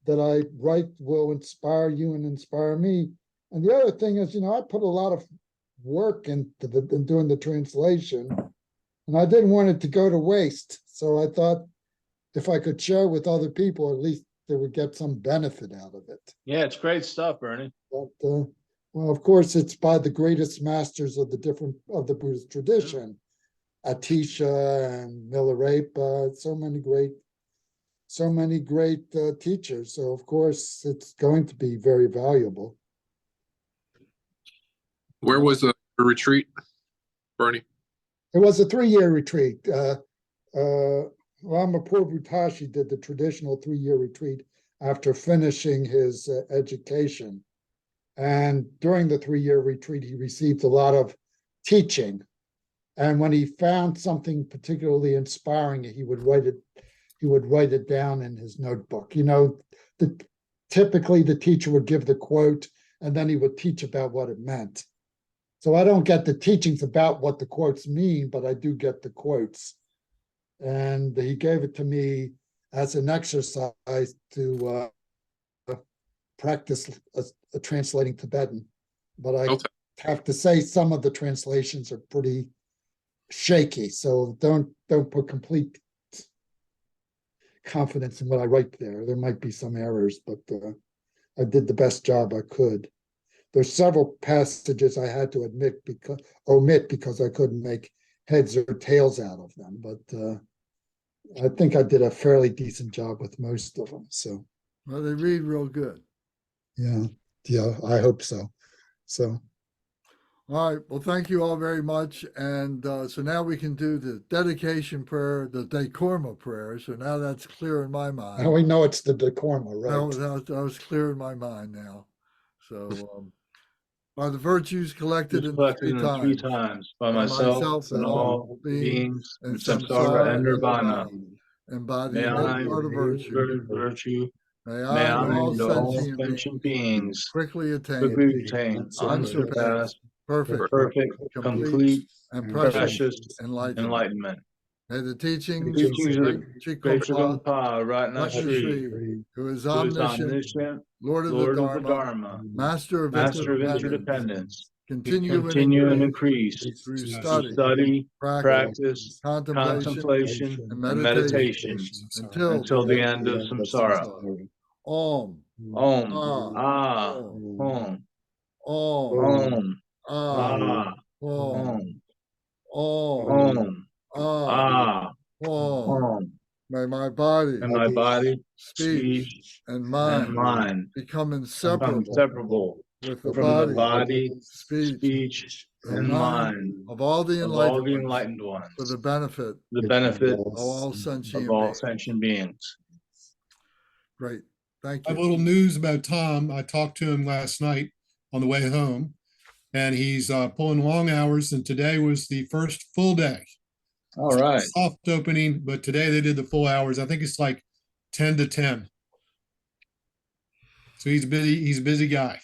I write will inspire you and inspire me. And the other thing is, I put a lot of work into doing the translation, and I didn't want it to go to waste. So I thought if I could share with other people, at least they would get some benefit out of it. Yeah, it's great stuff, Bernie. But well, of course, it's by the greatest masters of the Buddhist tradition, Atisha and Milarepa, so many great teachers. So of course, it's going to be very valuable. Where was the retreat, Bernie? It was a 3-year retreat. Lama Prabhutashi did the traditional 3-year retreat after finishing his education. And during the 3-year retreat, he received a lot of teaching. And when he found something particularly inspiring, he would write it down in his notebook. Typically the teacher would give the quote, and then he would teach about what it meant. So I don't get the teachings about what the quotes mean, but I do get the quotes. And he gave it to me as an exercise to practice translating Tibetan. But I have to say some of the translations are pretty shaky. So don't put complete confidence in what I write there. There might be some errors, but I did the best job I could. There's several passages I had to omit because I couldn't make heads or tails out of them. But I think I did a fairly decent job with most of them. So, well, they read real good. Yeah, I hope so. So, all right. Well, thank you all very much. And so now we can do the dedication prayer, the Dekorma prayer. So now that's clear in my mind. now we know it's the Dekorma, right? That was clear in my mind now. So, by the virtues collected in the three times, by myself and all beings and samsara and nirvana, embody may I, the virtue, may I and all sentient beings quickly attain unsurpassed, perfect, complete, and precious enlightenment. May the teachings of the great Chikapa, Trungpa, Ratna Sri, who is who is omniscient, omniscient, Lord of the Dharma, Master of interdependence, continue and increase through study, practice, contemplation, and meditation until the end of samsara. Om. Om. Ah. Om. Om. Om. Ah. Om. Om. Ah. Om. May my body, speech, and mind become inseparable with the body, speech, and mind of all the enlightened ones for the benefit of all sentient beings. Great. Thank I have a you. little news about Tom. I talked to him last night on the way home, and he's pulling long hours, and today was the first full day All right. Soft opening, but today they did the full hours. I think it's like 10 to 10. So he's busy. He's a busy guy.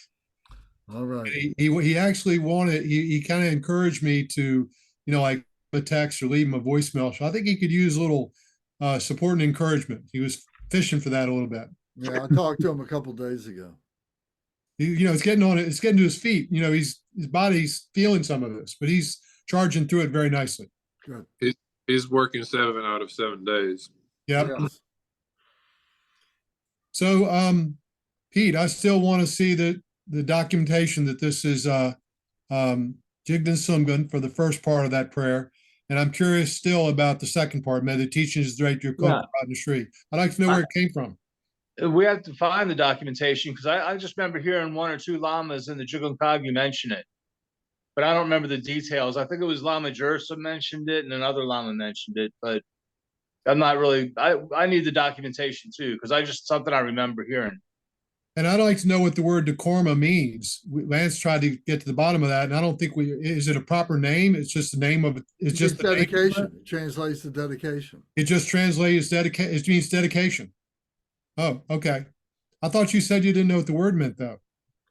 All right. He actually wanted, he kind of encouraged me to, like a text or leave him a voicemail. So I think he could use a little support and encouragement. He was fishing for that a little bit. Yeah, I talked to him a couple days ago. It's getting to his feet. His body's feeling some of this, but he's charging through it very nicely. Good. He's working 7 out of 7 days. Yep. Yes. So, Pete, I still want to see the documentation that this is Jigdan Sumgun for the first part of that prayer. And I'm curious still about the second part. May the teachings direct your Yeah. in the street. I'd like to know where it came from. We have to find the documentation because I just remember hearing 1 or 2 lamas in the Jugon Kagyu mention it, but I don't remember the details. I think it was Lama Jersa mentioned it and another lama mentioned it, but I'm not really. I need the documentation too because something I remember hearing. And I'd like to know what the word decorma means. Lance tried to get to the bottom of that, and I don't think is it a proper name? It's just the name of it. It's just the dedication. It translates to dedication. It just translates dedication. It means dedication. Oh, okay. I thought you said you didn't know what the word meant, though.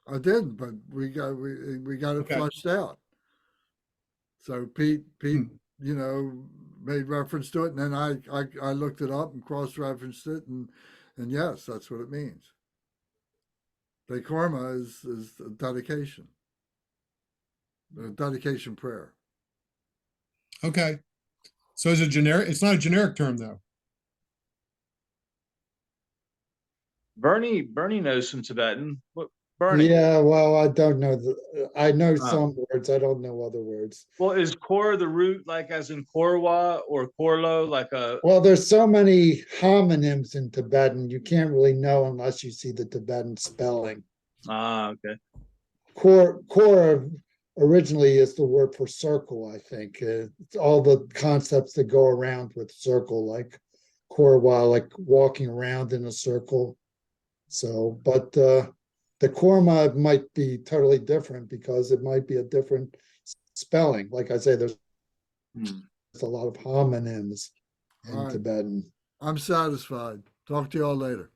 I didn't, but we got it Okay. flushed out. So Pete, made reference to it, and then I looked it up and cross-referenced it, and yes, that's what it means. Dekorma is a dedication, a dedication prayer. Okay. So is it generic? It's not a generic term, though. Bernie knows some Tibetan. What Bernie? Yeah, well, I don't know. I know Oh. some words. I don't know other words. Well, is kor the root like as in korwa or korlo like a? Well, there's so many homonyms in Tibetan, you can't really know unless you see the Tibetan spelling. Ah, okay. Kor originally is the word for circle, I think. It's all the concepts that go around with circle, like korwa, like walking around in a circle. So, but the korma might be totally different because it might be a different spelling. Like I say, there's a lot of homonyms in All right. Tibetan. I'm satisfied. Talk to y'all later.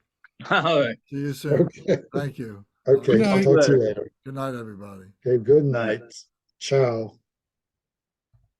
All right. See you soon. Okay. Thank you. Okay, Good I'll night. talk to you later. Good night, everybody. Okay, good Night. night. Ciao.